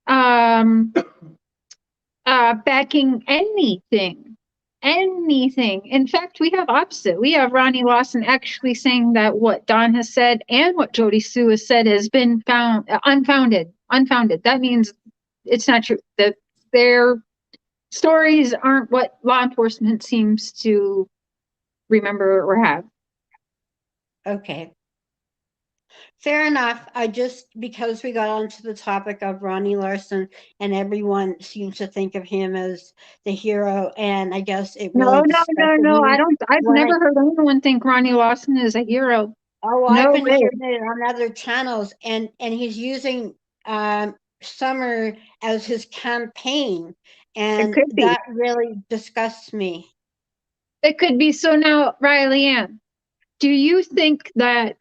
backing anything. In fact, we have opposite. We have Ronnie Lawson actually saying that what Don has said and what Jody Sue has said has been found unfounded. That means it's not true, that their stories aren't what law enforcement seems to remember or have. Okay. Fair enough. I just, because we got onto the topic of Ronnie Larson and everyone seems to think of him as the hero, and I guess it really disgusted No. me I've when never heard anyone think Ronnie Lawson is a hero. I've No been way. hearing it on other channels, and he's using Summer as his campaign, It and could be. that really disgusts me. It could be. So now, Riley Ann, do you think that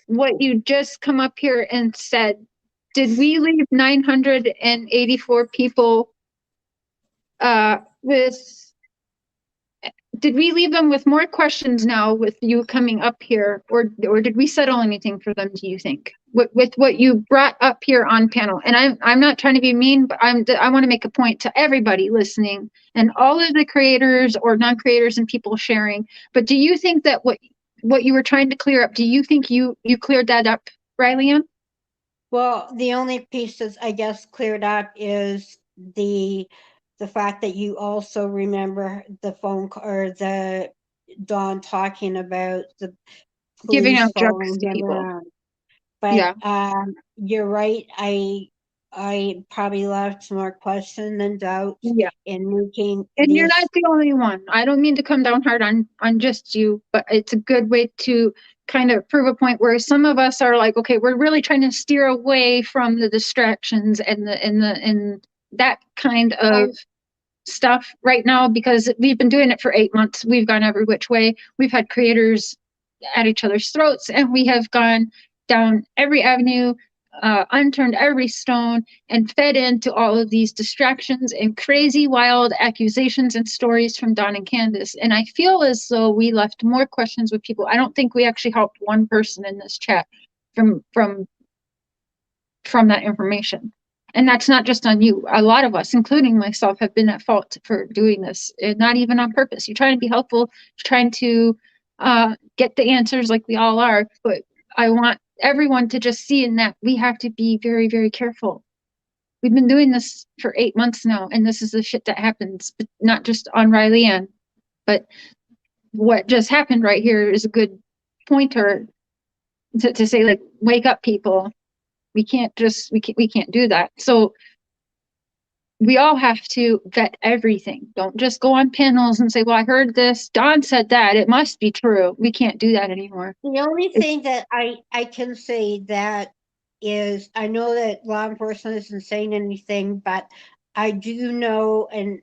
what you just come up here and said, did we leave 984 people with did we leave them with more questions now with you coming up here, or did we settle anything for them, do you think, with what you brought up here on panel? And I'm not trying to be mean, but I want to make a point to everybody listening and all of the creators or non-creators and people sharing. But do you think that what you were trying to clear up, do you think you cleared that up, Riley Ann? Well, the only piece that's, I guess, cleared up is the fact that you also remember the phone call, or the Dawn talking about the Giving police out drugs following to him people. around. But Yeah. you're right. I probably left more question than doubt Yeah. in making And you're these. not the only one. I don't mean to come down hard on just you, but it's a good way to kind of prove a point where some of us are like, okay, we're really trying to steer away from the distractions and that kind of stuff right now, because we've been doing it for 8 months. We've gone every which way. We've had creators at each other's throats, and we have gone down every avenue, unturned every stone, and fed into all of these distractions and crazy, wild accusations and stories from Don and Candace. And I feel as though we left more questions with people. I don't think we actually helped one person in this chat from that information. And that's not just on you. A lot of us, including myself, have been at fault for doing this, and not even on purpose. You're trying to be helpful, trying to get the answers like we all are. But I want everyone to just see in that we have to be very, very careful. We've been doing this for 8 months now, and this is the shit that happens, but not just on Riley Ann. But what just happened right here is a good pointer to say, like, wake up, people. We can't do that. So we all have to vet everything. Don't just go on panels and say, well, I heard this, Don said that, it must be true. We can't do that anymore. The only thing that I can say that is, I know that law enforcement isn't saying anything, but I do know, and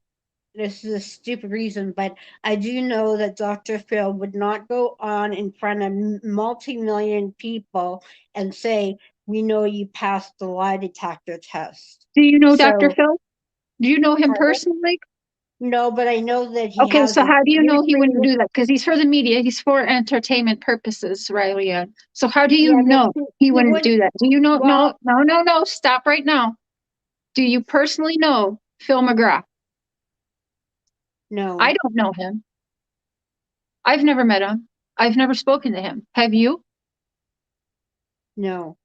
this is a stupid reason, but I do know that Dr. Phil would not go on in front of multi-million people and say, we know you passed the lie detector test. Do you know So, Dr. Phil? Do you know him personally? No, but I know that he Okay, has so a how do you know he usually wouldn't do that? Because he's for the media, he's for entertainment purposes, Riley Ann. So how do you yeah, but know he wouldn't wouldn't do that? Do you know? well, No, stop right now. Do you personally know Phil McGrath? I no, don't know him. I've never met him. I've never spoken to him. Have you? no.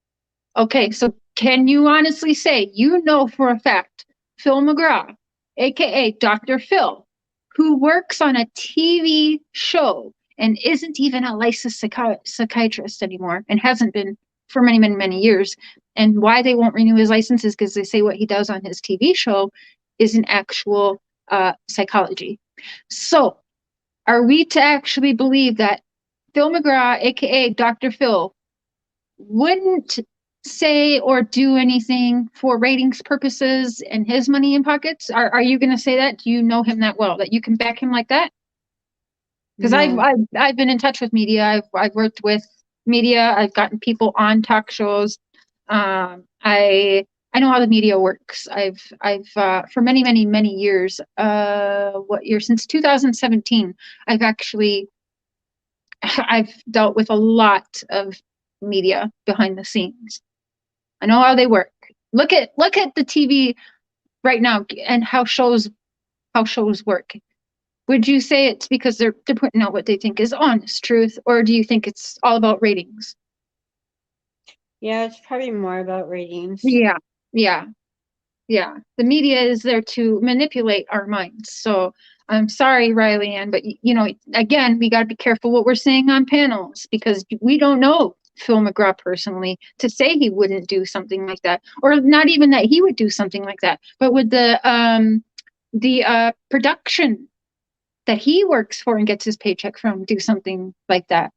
Okay, so can you honestly say you know for a fact Phil McGrath, aka Dr. Phil, who works on a TV show and isn't even a licensed psychiatrist anymore and hasn't been for many, many, many years? And why they won't renew his license is because they say what he does on his TV show is an actual psychology. So, are we to actually believe that Phil McGrath, aka Dr. Phil, wouldn't say or do anything for ratings purposes and his money in pockets? Are you going to say that? Do you know him that well that you can back him like that? Because No. I've been in touch with media. I've worked with media. I've gotten people on talk shows. I know how the media works. I've for many, many, many years. What year? Since 2017, I've actually I've dealt with a lot of media behind the scenes. I know how they work. Look at the TV right now and how shows work. Would you say it's because they're putting out what they think is honest truth, or do you think it's all about ratings? Yeah, it's probably more about ratings. Yeah, yeah, yeah. The media is there to manipulate our minds. So I'm sorry, Riley Ann, but you know, again, we got to be careful what we're saying on panels because we don't know Phil McGrath personally to say he wouldn't do something like that, or not even that he would do something like that, but with the production that he works for and gets his paycheck from do something like that.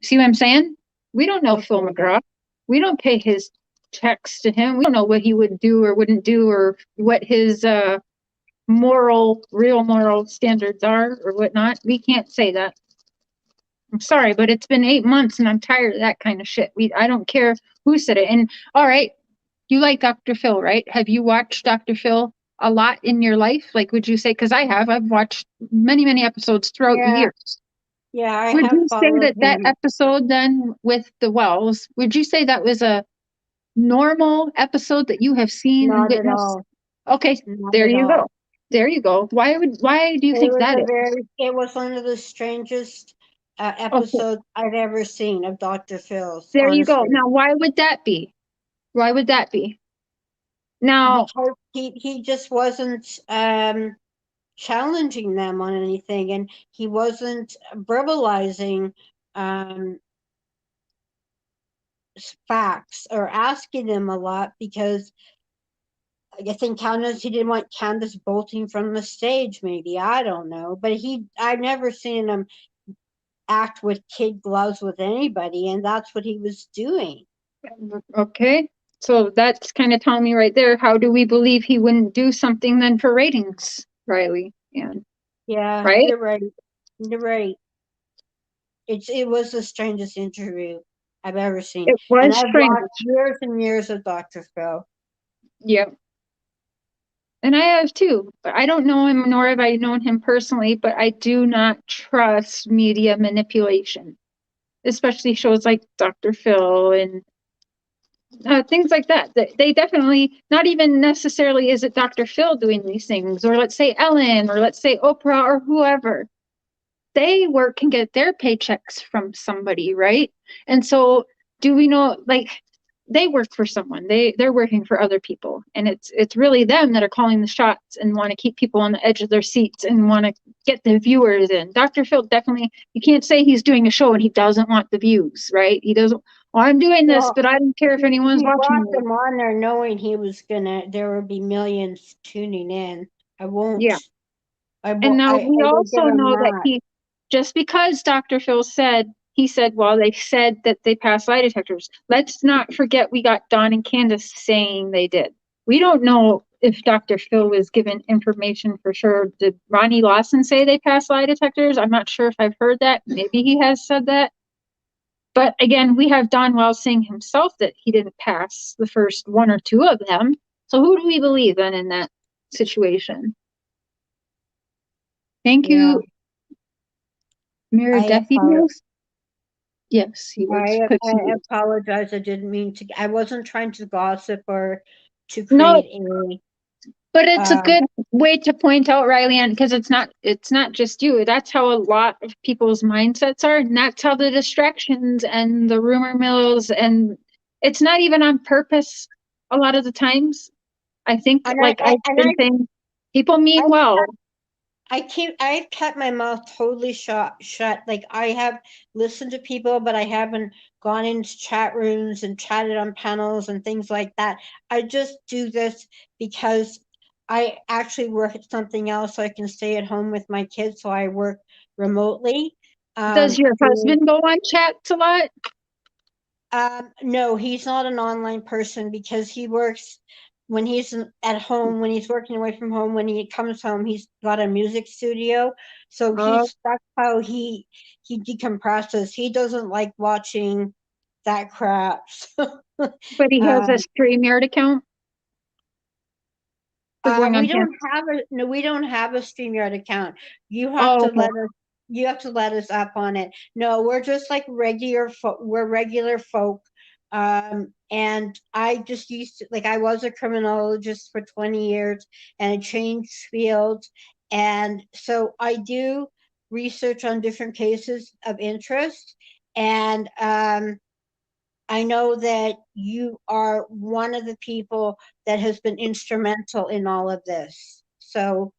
See what I'm saying? We don't know Phil Okay. McGrath. We don't pay his checks to him. We don't know what he would do or wouldn't do or what his real moral standards are or whatnot. We can't say that. I'm sorry, but it's been 8 months and I'm tired of that kind of shit. I don't care who said it. And all right, you like Dr. Phil, right? Have you watched Dr. Phil a lot in your life? Like, would you say, because I've watched many, many episodes throughout the Yeah, years. yeah, I Would have you say followed that him. episode then with the Wells, would you say that was a normal episode that you have seen and Not at witnessed? all. Okay, Not there at you go. all. There you go. Why do you think that is? It was one of the strangest Okay, episodes I've ever seen of Dr. Phil's, there you go. honestly. Now, why would that be? Why would that be? Now, Because he just wasn't challenging them on anything, and he wasn't verbalizing um facts or asking them a lot because I think he didn't want Candace bolting from the stage, maybe. I don't know. But I've never seen him act with kid gloves with anybody, and that's what he was doing. okay. So that's kind of telling me right there. How do we believe he wouldn't do something then for ratings, Riley? And Yeah, right? you're right. You're right. It was the strangest interview I've ever seen. It And was I've strange. watched years and years of Dr. Phil. Yeah. And I have too, but I don't know him, nor have I known him personally, but I do not trust media manipulation, especially shows like Dr. Phil and things like that. They definitely, not even necessarily is it Dr. Phil doing these things, or let's say Ellen, or let's say Oprah, or whoever. They work and get their paychecks from somebody, right? And so do we know, like, they work for someone, they're working for other people, and it's really them that are calling the shots and want to keep people on the edge of their seats and want to get the viewers in. Dr. Phil definitely, you can't say he's doing a show and he doesn't want the views, right? He doesn't, well, I'm doing this, Well, but I don't care if anyone's he watching brought me. them on there knowing there would be millions tuning in. I won't, Yeah. And now I we will give also him know that that. just because Dr. Phil said, he said, well, they said that they passed lie detectors. Let's not forget we got Don and Candace saying they did. We don't know if Dr. Phil was given information for sure. Did Ronnie Lawson say they passed lie detectors? I'm not sure if I've heard that. Maybe he has said that. But again, we have Don Wells saying himself that he didn't pass the first one or two of them. So who do we believe then in that situation? Thank Yeah. you, Meredithios. Yes, he was. I 'Cause he was. apologize. I didn't mean to. I wasn't trying to gossip or to No, create a. but it's a Um, good way to point out, Riley, and because it's not just you. That's how a lot of people's mindsets are, and that's how the distractions and the rumor mills, and it's not even on purpose a lot of the times. I think, and like I've been saying, people mean well. I've kept my mouth totally shut. Like I have listened to people, but I haven't gone into chat rooms and chatted on panels and things like that. I just do this because I actually work at something else, so I can stay at home with my kids. So I work remotely. Does your husband go on chats a lot? No, he's not an online person because he works when he's at home, when he's working away from home, when he comes home, he's got a music studio. So that's how he decompresses. He doesn't like watching that crap. But he has a StreamYard account for going on we don't chats. have we don't have a StreamYard account. You have Oh, to okay. let us up on it. No, we're just like we're regular folk. And I just used to, like, I was a criminologist for 20 years and I changed fields. And so I do research on different cases of interest. And I know that you are one of the people that has been instrumental in all of this. So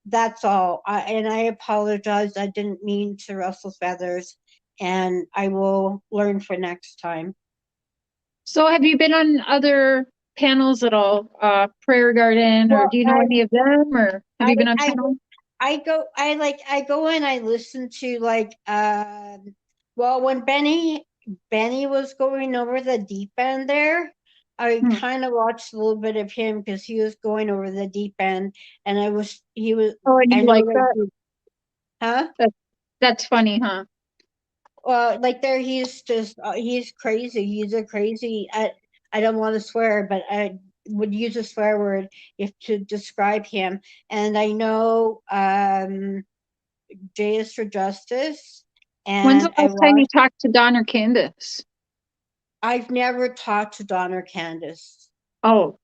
that's all. And I apologize. I didn't mean to rustle feathers, and I will learn for next time. So have you been on other panels at all? Prayer Garden, or Well, do you know any of them, or have you been on panels? I go and I listen to like well, when Benny was going over the deep end there, I kind of watched a little bit of him because he was going over the deep end, and he was. Oh, and I you know like that. that? Huh? That's funny, huh? Well, like there, he's just he's crazy. He's a crazy. I don't want to swear, but I would use a swear word if to describe him. And I know Jayis4Justice, When's the and last time you talked to Don or Candace? I've never talked to Don or Candace. Oh.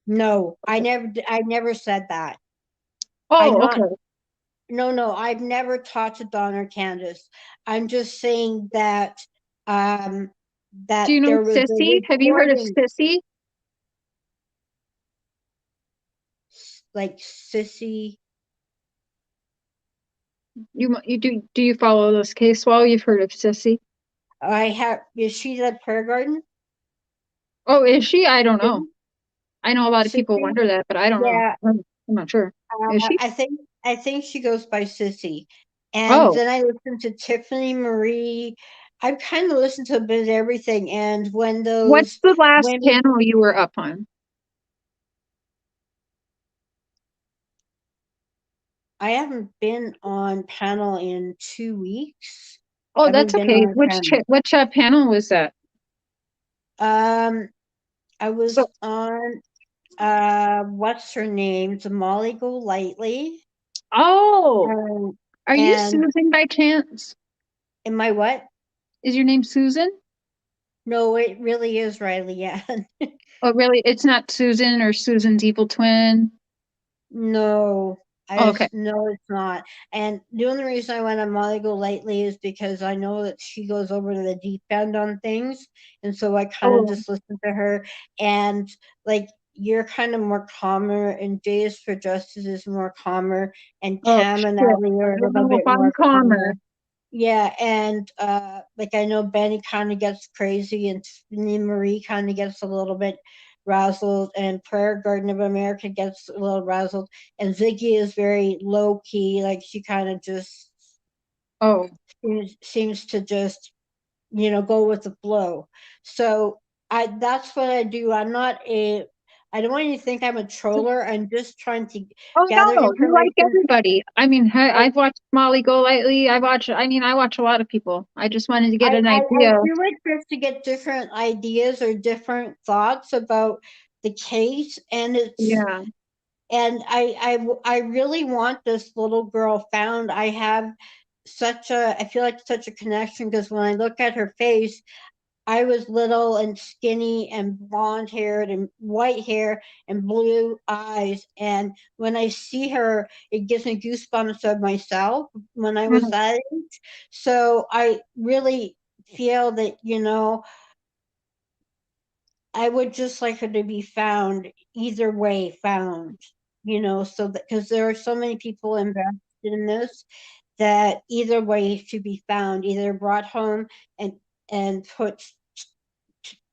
No, I never said that. Oh, okay. No, I've never talked to Don or Candace. I'm just saying that Do you know there was a Sissy? Have you heard of recording, Sissy? like Sissy. You do you follow this case well? You've heard of Sissy? I have. Is she the prayer garden? Oh, is she? I don't know. I know a lot of people Sissy? wonder that, but I don't know. Yeah, I'm not sure. Is she? I think she goes by Sissy. And Oh, then I listened to Tiffany Marie. I've kind of listened to a bit of everything. And when what's those the last women, panel you were up on? I haven't been on panel in 2 weeks. Oh, I that's haven't been okay. on a panel. Which panel was that? I was So, on what's her name? Molly Golightly. oh, are you And Susan by chance? am I what? Is your name Susan? No, it really is Riley Ann. Oh, really? It's not Susan or Susan's evil twin? No, Oh, okay. no, it's not. And the only reason I went on Molly Golightly is because I know that she goes over to the deep end on things, and so I kind of Oh, just listen to her. And like you're kind of more calmer, and Jayis4Justice is more calmer, and oh, Cam and shit. Allie are I a don't little know if bit I'm more calmer. calmer. Yeah, and like I know Benny kind of gets crazy, and Tiffany Marie kind of gets a little bit razzled, and Prayer Garden of America gets a little razzled, and Ziggy is very low key, like she kind of just Oh, seems to just go with the flow. So that's what I do. I don't want you to think I'm a troller. I'm just trying to oh gather no, you like information. everybody. I mean, I've watched Molly Golightly. I watch a lot of people. I just wanted to get an I idea. do it just to get different ideas or different thoughts about the case, and Yeah. And I really want this little girl found. I feel like such a connection, because when I look at her face, I was little and skinny and blonde haired and white hair and blue eyes. And when I see her, it gives me goosebumps of myself when I was Mm. that age. So I really feel that, I would just like her to be found, either way found, so that, because there are so many people invested in this, that either way should be found, either brought home and put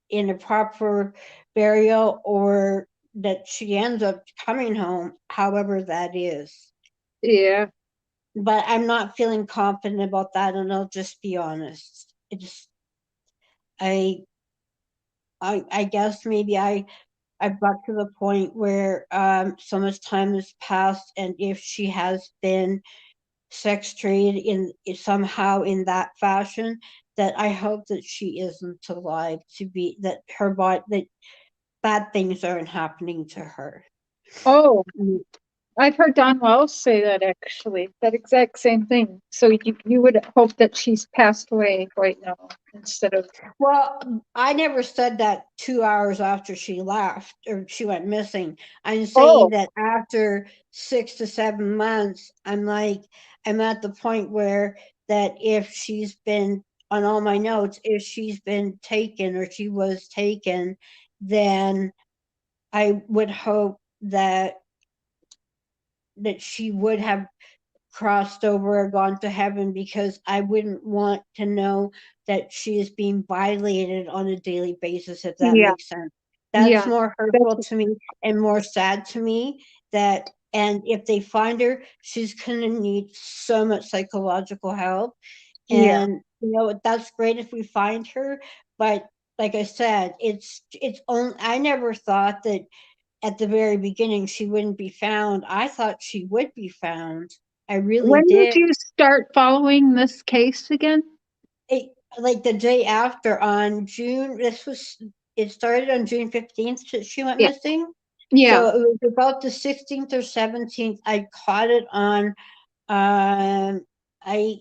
in a proper burial, or that she ends up coming home, however that is. Yeah. But I'm not feeling confident about that, and I'll just be honest. I I guess maybe I've got to the point where so much time has passed, and if she has been sex trade in somehow in that fashion, that I hope that she isn't alive, to be that her body, that bad things aren't happening to her. Oh, I've heard Don Wells say that actually, that exact same thing. So you would hope that she's passed away right now instead of. Well, I never said that 2 hours after she left or she went missing. I'm Oh, saying that after 6 to 7 months, I'm at the point where, that if she's been, on all my notes, if she's been taken or she was taken, then I would hope that she would have crossed over or gone to heaven, because I wouldn't want to know that she is being violated on a daily basis, if that yeah, makes sense. That's yeah. more That's hurtful to me and more sad to me, and if they find her, she's going to need so much psychological help. yeah. And that's great if we find her, but like I said, it's only, I never thought that at the very beginning she wouldn't be found. I thought she would be found. I really When did did. you start following this case again? Like the day after, on June, it started on June 15th, she went Yeah, missing. yeah. So it was about the 16th or 17th. I caught it on, I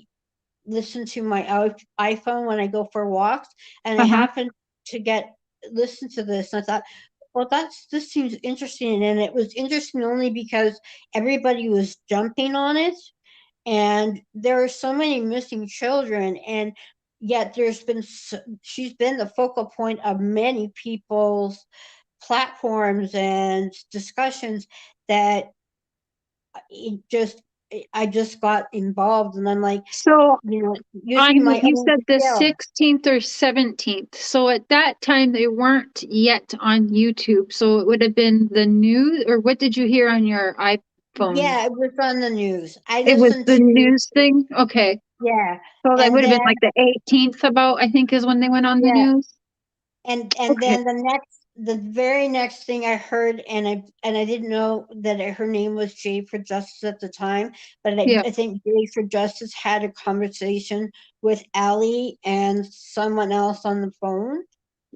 listen to my iPhone when I go for walks, and I Uh-huh. happened to listen to this, and I thought, well, this seems interesting, and it was interesting only because everybody was jumping on it, and there are so many missing children, and yet she's been the focal point of many people's platforms and discussions, that it just I just got involved, and I'm like, So using my you own said the skill. 16th or 17th. So at that time they weren't yet on YouTube. So it would have been the news, or what did you hear on your iPhone? Yeah, it was on the news. I It was listened the to, news thing? Okay. yeah, So that and would have been then, like the 18th about, I think, is when they went on the yeah, news. and Okay. then the very next thing I heard, and I didn't know that her name was Jay4Justice at the time, but Yeah. I think Jay4Justice had a conversation with Allie and someone else on the phone.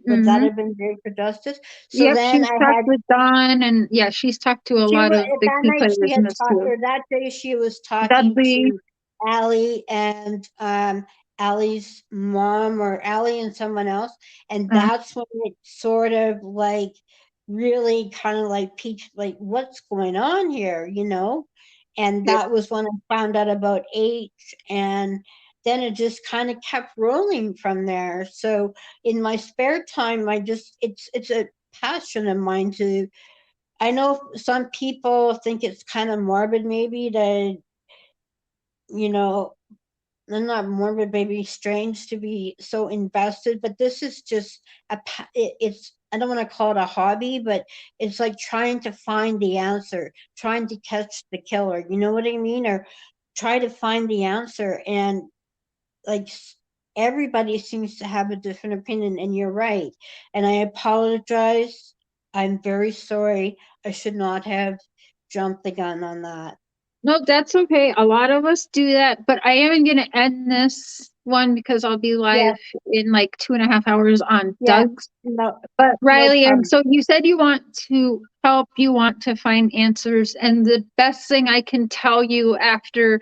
Would that Mm-hmm. have been Jay4Justice? So Yep. then She's I talked had with Don, and yeah, she's talked to a She lot was of the that key night. She players in had this talked, too. or that day she was talking Dudley. to Allie and Allie's mom, or Allie and someone else, and Uh, that's when it sort of like really kind of like peaked, like, what's going on here, and yeah. that was when I found out about H, and then it just kind of kept rolling from there. So in my spare time, it's a passion of mine to. I know some people think it's kind of morbid, maybe, to, you know, not morbid, maybe strange to be so invested, but this is just it's, I don't want to call it a hobby, but it's like trying to find the answer, trying to catch the killer. You know what I mean? Or try to find the answer. And like, everybody seems to have a different opinion, and you're right. And I apologize. I'm very sorry. I should not have jumped the gun on that. No, that's okay. A lot of us do that, but I am going to end this one because I'll be live Yes. in like 2.5 hours on Yeah. Doug's. No, But Riley, problem. so you said you want to help, you want to find answers, and the best thing I can tell you after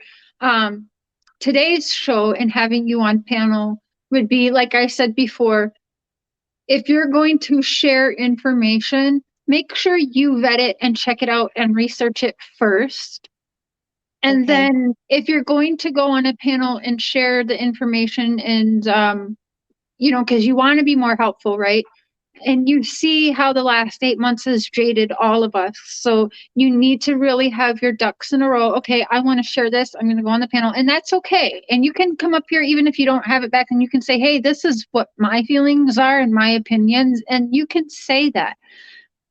today's show and having you on panel would be, like I said before, if you're going to share information, make sure you vet it and check it out and research it first. And Okay. then if you're going to go on a panel and share the information and, because you want to be more helpful, right? And you see how the last 8 months has jaded all of us. So you need to really have your ducks in a row. Okay, I want to share this. I'm going to go on the panel. And that's okay. And you can come up here even if you don't have it back, and you can say, hey, this is what my feelings are and my opinions. And you can say that.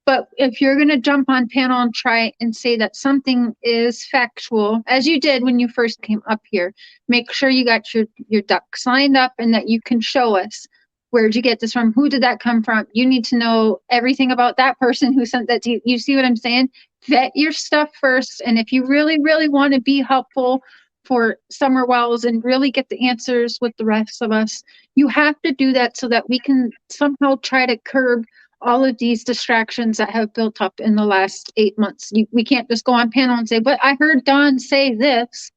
But if you're going to jump on panel and try and say that something is factual, as you did when you first came up here, make sure you got your ducks lined up and that you can show us, where'd you get this from? Who did that come from? You need to know everything about that person who sent that to you. You see what I'm saying? Vet your stuff first. And if you really, really want to be helpful for Summer Wells and really get the answers with the rest of us, you have to do that so that we can somehow try to curb all of these distractions that have built up in the last 8 months. We can't just go on panel and say, but I heard Dawn say this,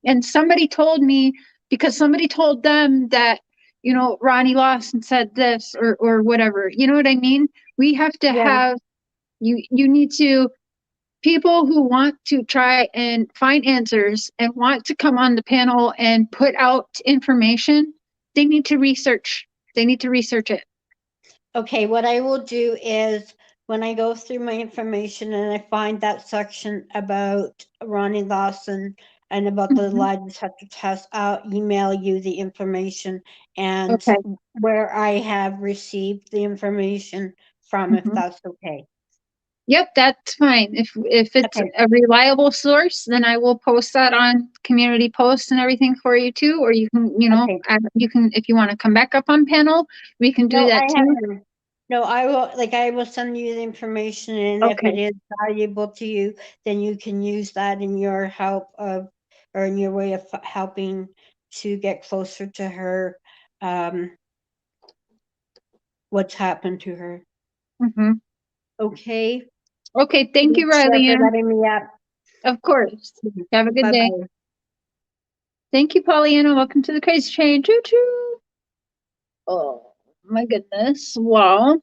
and somebody told me because somebody told them that, Ronnie Lawson said this or whatever. You know what I mean? We have to have, you need to, people who want to try and find answers and want to come on the panel and put out information, they need to research. They need to research it. Okay, what I will do is when I go through my information and I find that section about Ronnie Lawson and about the lie detector test, I'll email you the information and Okay. where I have received the information from, if that's okay. Yep, that's fine. If it's Okay. a reliable source, then I will post that on community posts and everything for you too. Or you can, Okay. you can, if you want to come back up on panel, we can do No, that I too. haven't. No, I will send you the information, and if it Okay. is valuable to you, then you can use that in your help of, or in your way of helping to get closer to her, what's happened to her. Mm-hmm. Okay. Okay. Thank you, Thanks, Cher, Riley for Ann. letting me up. Of course. Have a good day. Bye-bye. Thank you, Pollyanna. Welcome to the Crazy Train. Choo choo. Oh my goodness. Well,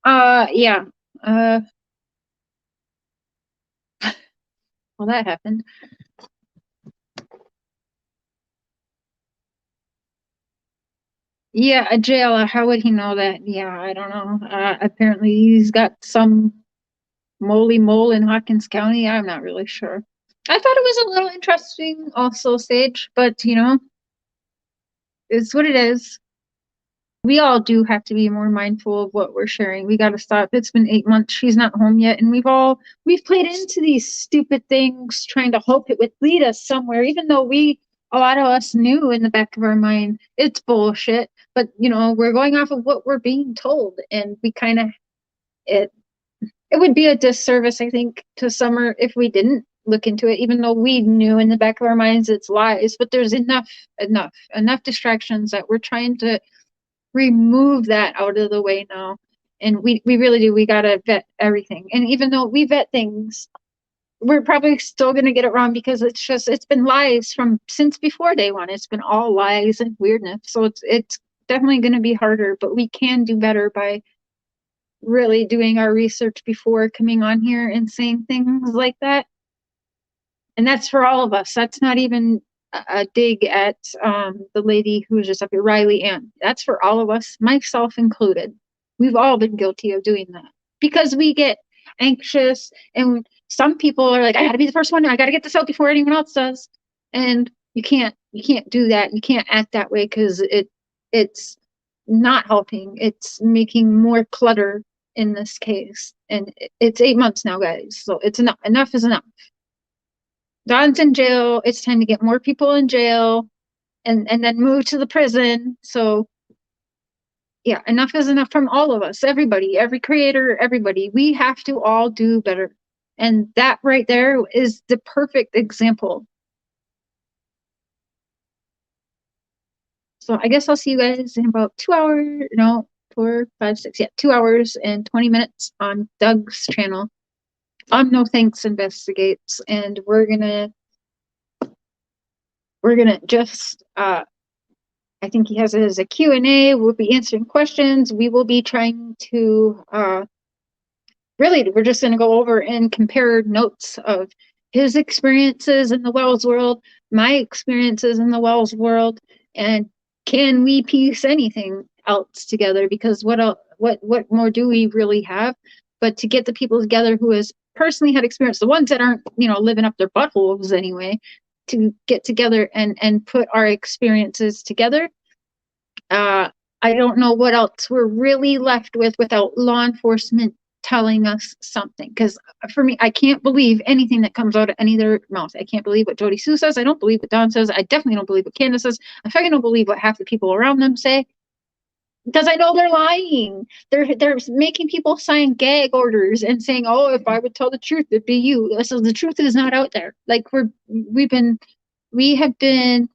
yeah. Well, that happened. Yeah, a jailer. How would he know that? Yeah, I don't know. Apparently he's got some moly mole in Hawkins County. I'm not really sure. I thought it was a little interesting also, Sage, but it's what it is. We all do have to be more mindful of what we're sharing. We got to stop. It's been 8 months. She's not home yet. And we've played into these stupid things trying to hope it would lead us somewhere, even though a lot of us knew in the back of our mind, it's bullshit. But, we're going off of what we're being told. And we kind of, it would be a disservice, I think, to Summer if we didn't look into it, even though we knew in the back of our minds it's lies. But there's enough distractions that we're trying to remove that out of the way now. And we really do. We got to vet everything. And even though we vet things, we're probably still going to get it wrong because it's been lies from since before day one. It's been all lies and weirdness. So it's definitely going to be harder, but we can do better by really doing our research before coming on here and saying things like that. And that's for all of us. That's not even a dig at the lady who was just up here, Riley Ann. That's for all of us, myself included. We've all been guilty of doing that because we get anxious, and some people are like, I got to be the first one. I got to get this out before anyone else does. And you can't do that. You can't act that way because it's not helping. It's making more clutter in this case. And it's 8 months now, guys. So it's enough. Enough is enough. Don's in jail. It's time to get more people in jail and then move to the prison. So yeah, enough is enough from all of us, everybody, every creator, everybody. We have to all do better. And that right there is the perfect example. So I guess I'll see you guys in about 2 hours, no, 4, 5, 6, yeah, 2 hours and 20 minutes on Doug's channel. No Thanks Investigates, and we're gonna just I think he has it as a Q&A. We'll be answering questions. We will be trying to really, we're just going to go over and compare notes of his experiences in the Wells world, my experiences in the Wells world, and can we piece anything else together? Because what more do we really have? But to get the people together who has personally had experience, the ones that aren't, living up their buttholes anyway, to get together and put our experiences together. I don't know what else we're really left with without law enforcement telling us something. Because for me, I can't believe anything that comes out of any of their mouth. I can't believe what Jody Sue says. I don't believe what Don says. I definitely don't believe what Candace says. I fucking don't believe what half the people around them say. Because I know they're lying. They're making people sign gag orders and saying, "Oh, if I would tell the truth, it'd be you." So the truth is not out there. Like we have been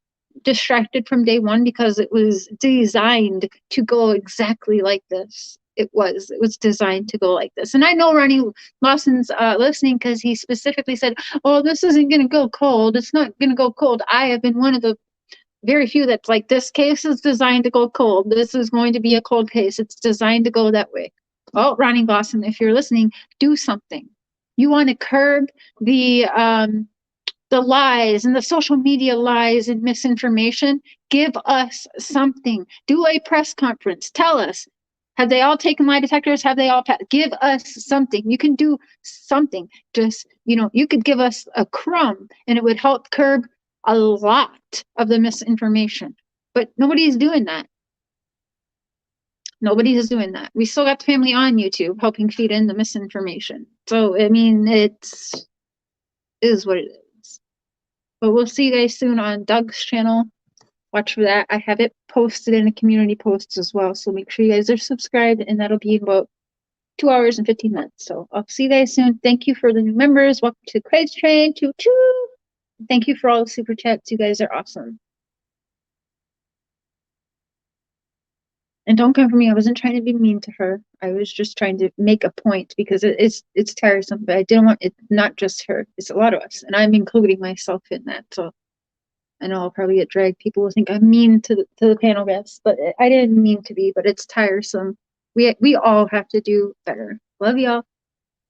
distracted from day one because it was designed to go exactly like this. It was designed to go like this. And I know Ronnie Lawson's listening because he specifically said, "Oh, this isn't going to go cold. It's not going to go cold." I have been one of the very few that's like, this case is designed to go cold. This is going to be a cold case. It's designed to go that way. Oh, Ronnie Lawson, if you're listening, do something. You want to curb the lies and the social media lies and misinformation. Give us something. Do a press conference. Tell us, have they all taken lie detectors? Have they all passed? Give us something. You can do something. Just, you could give us a crumb and it would help curb a lot of the misinformation. But nobody's doing that. Nobody is doing that. We still got the family on YouTube helping feed in the misinformation. So, I mean, it is what it is. But we'll see you guys soon on Doug's channel. Watch for that. I have it posted in a community post as well. So make sure you guys are subscribed, and that'll be in about 2 hours and 15 minutes. So I'll see you guys soon. Thank you for the new members. Welcome to Crazy Train. Choo choo. Thank you for all the super chats. You guys are awesome. And don't come for me. I wasn't trying to be mean to her. I was just trying to make a point because it's tiresome. But I didn't want it, not just her. It's a lot of us, and I'm including myself in that. So I know I'll probably get dragged. People will think I'm mean to the panel guests, but I didn't mean to be. But it's tiresome. We all have to do better. Love y'all.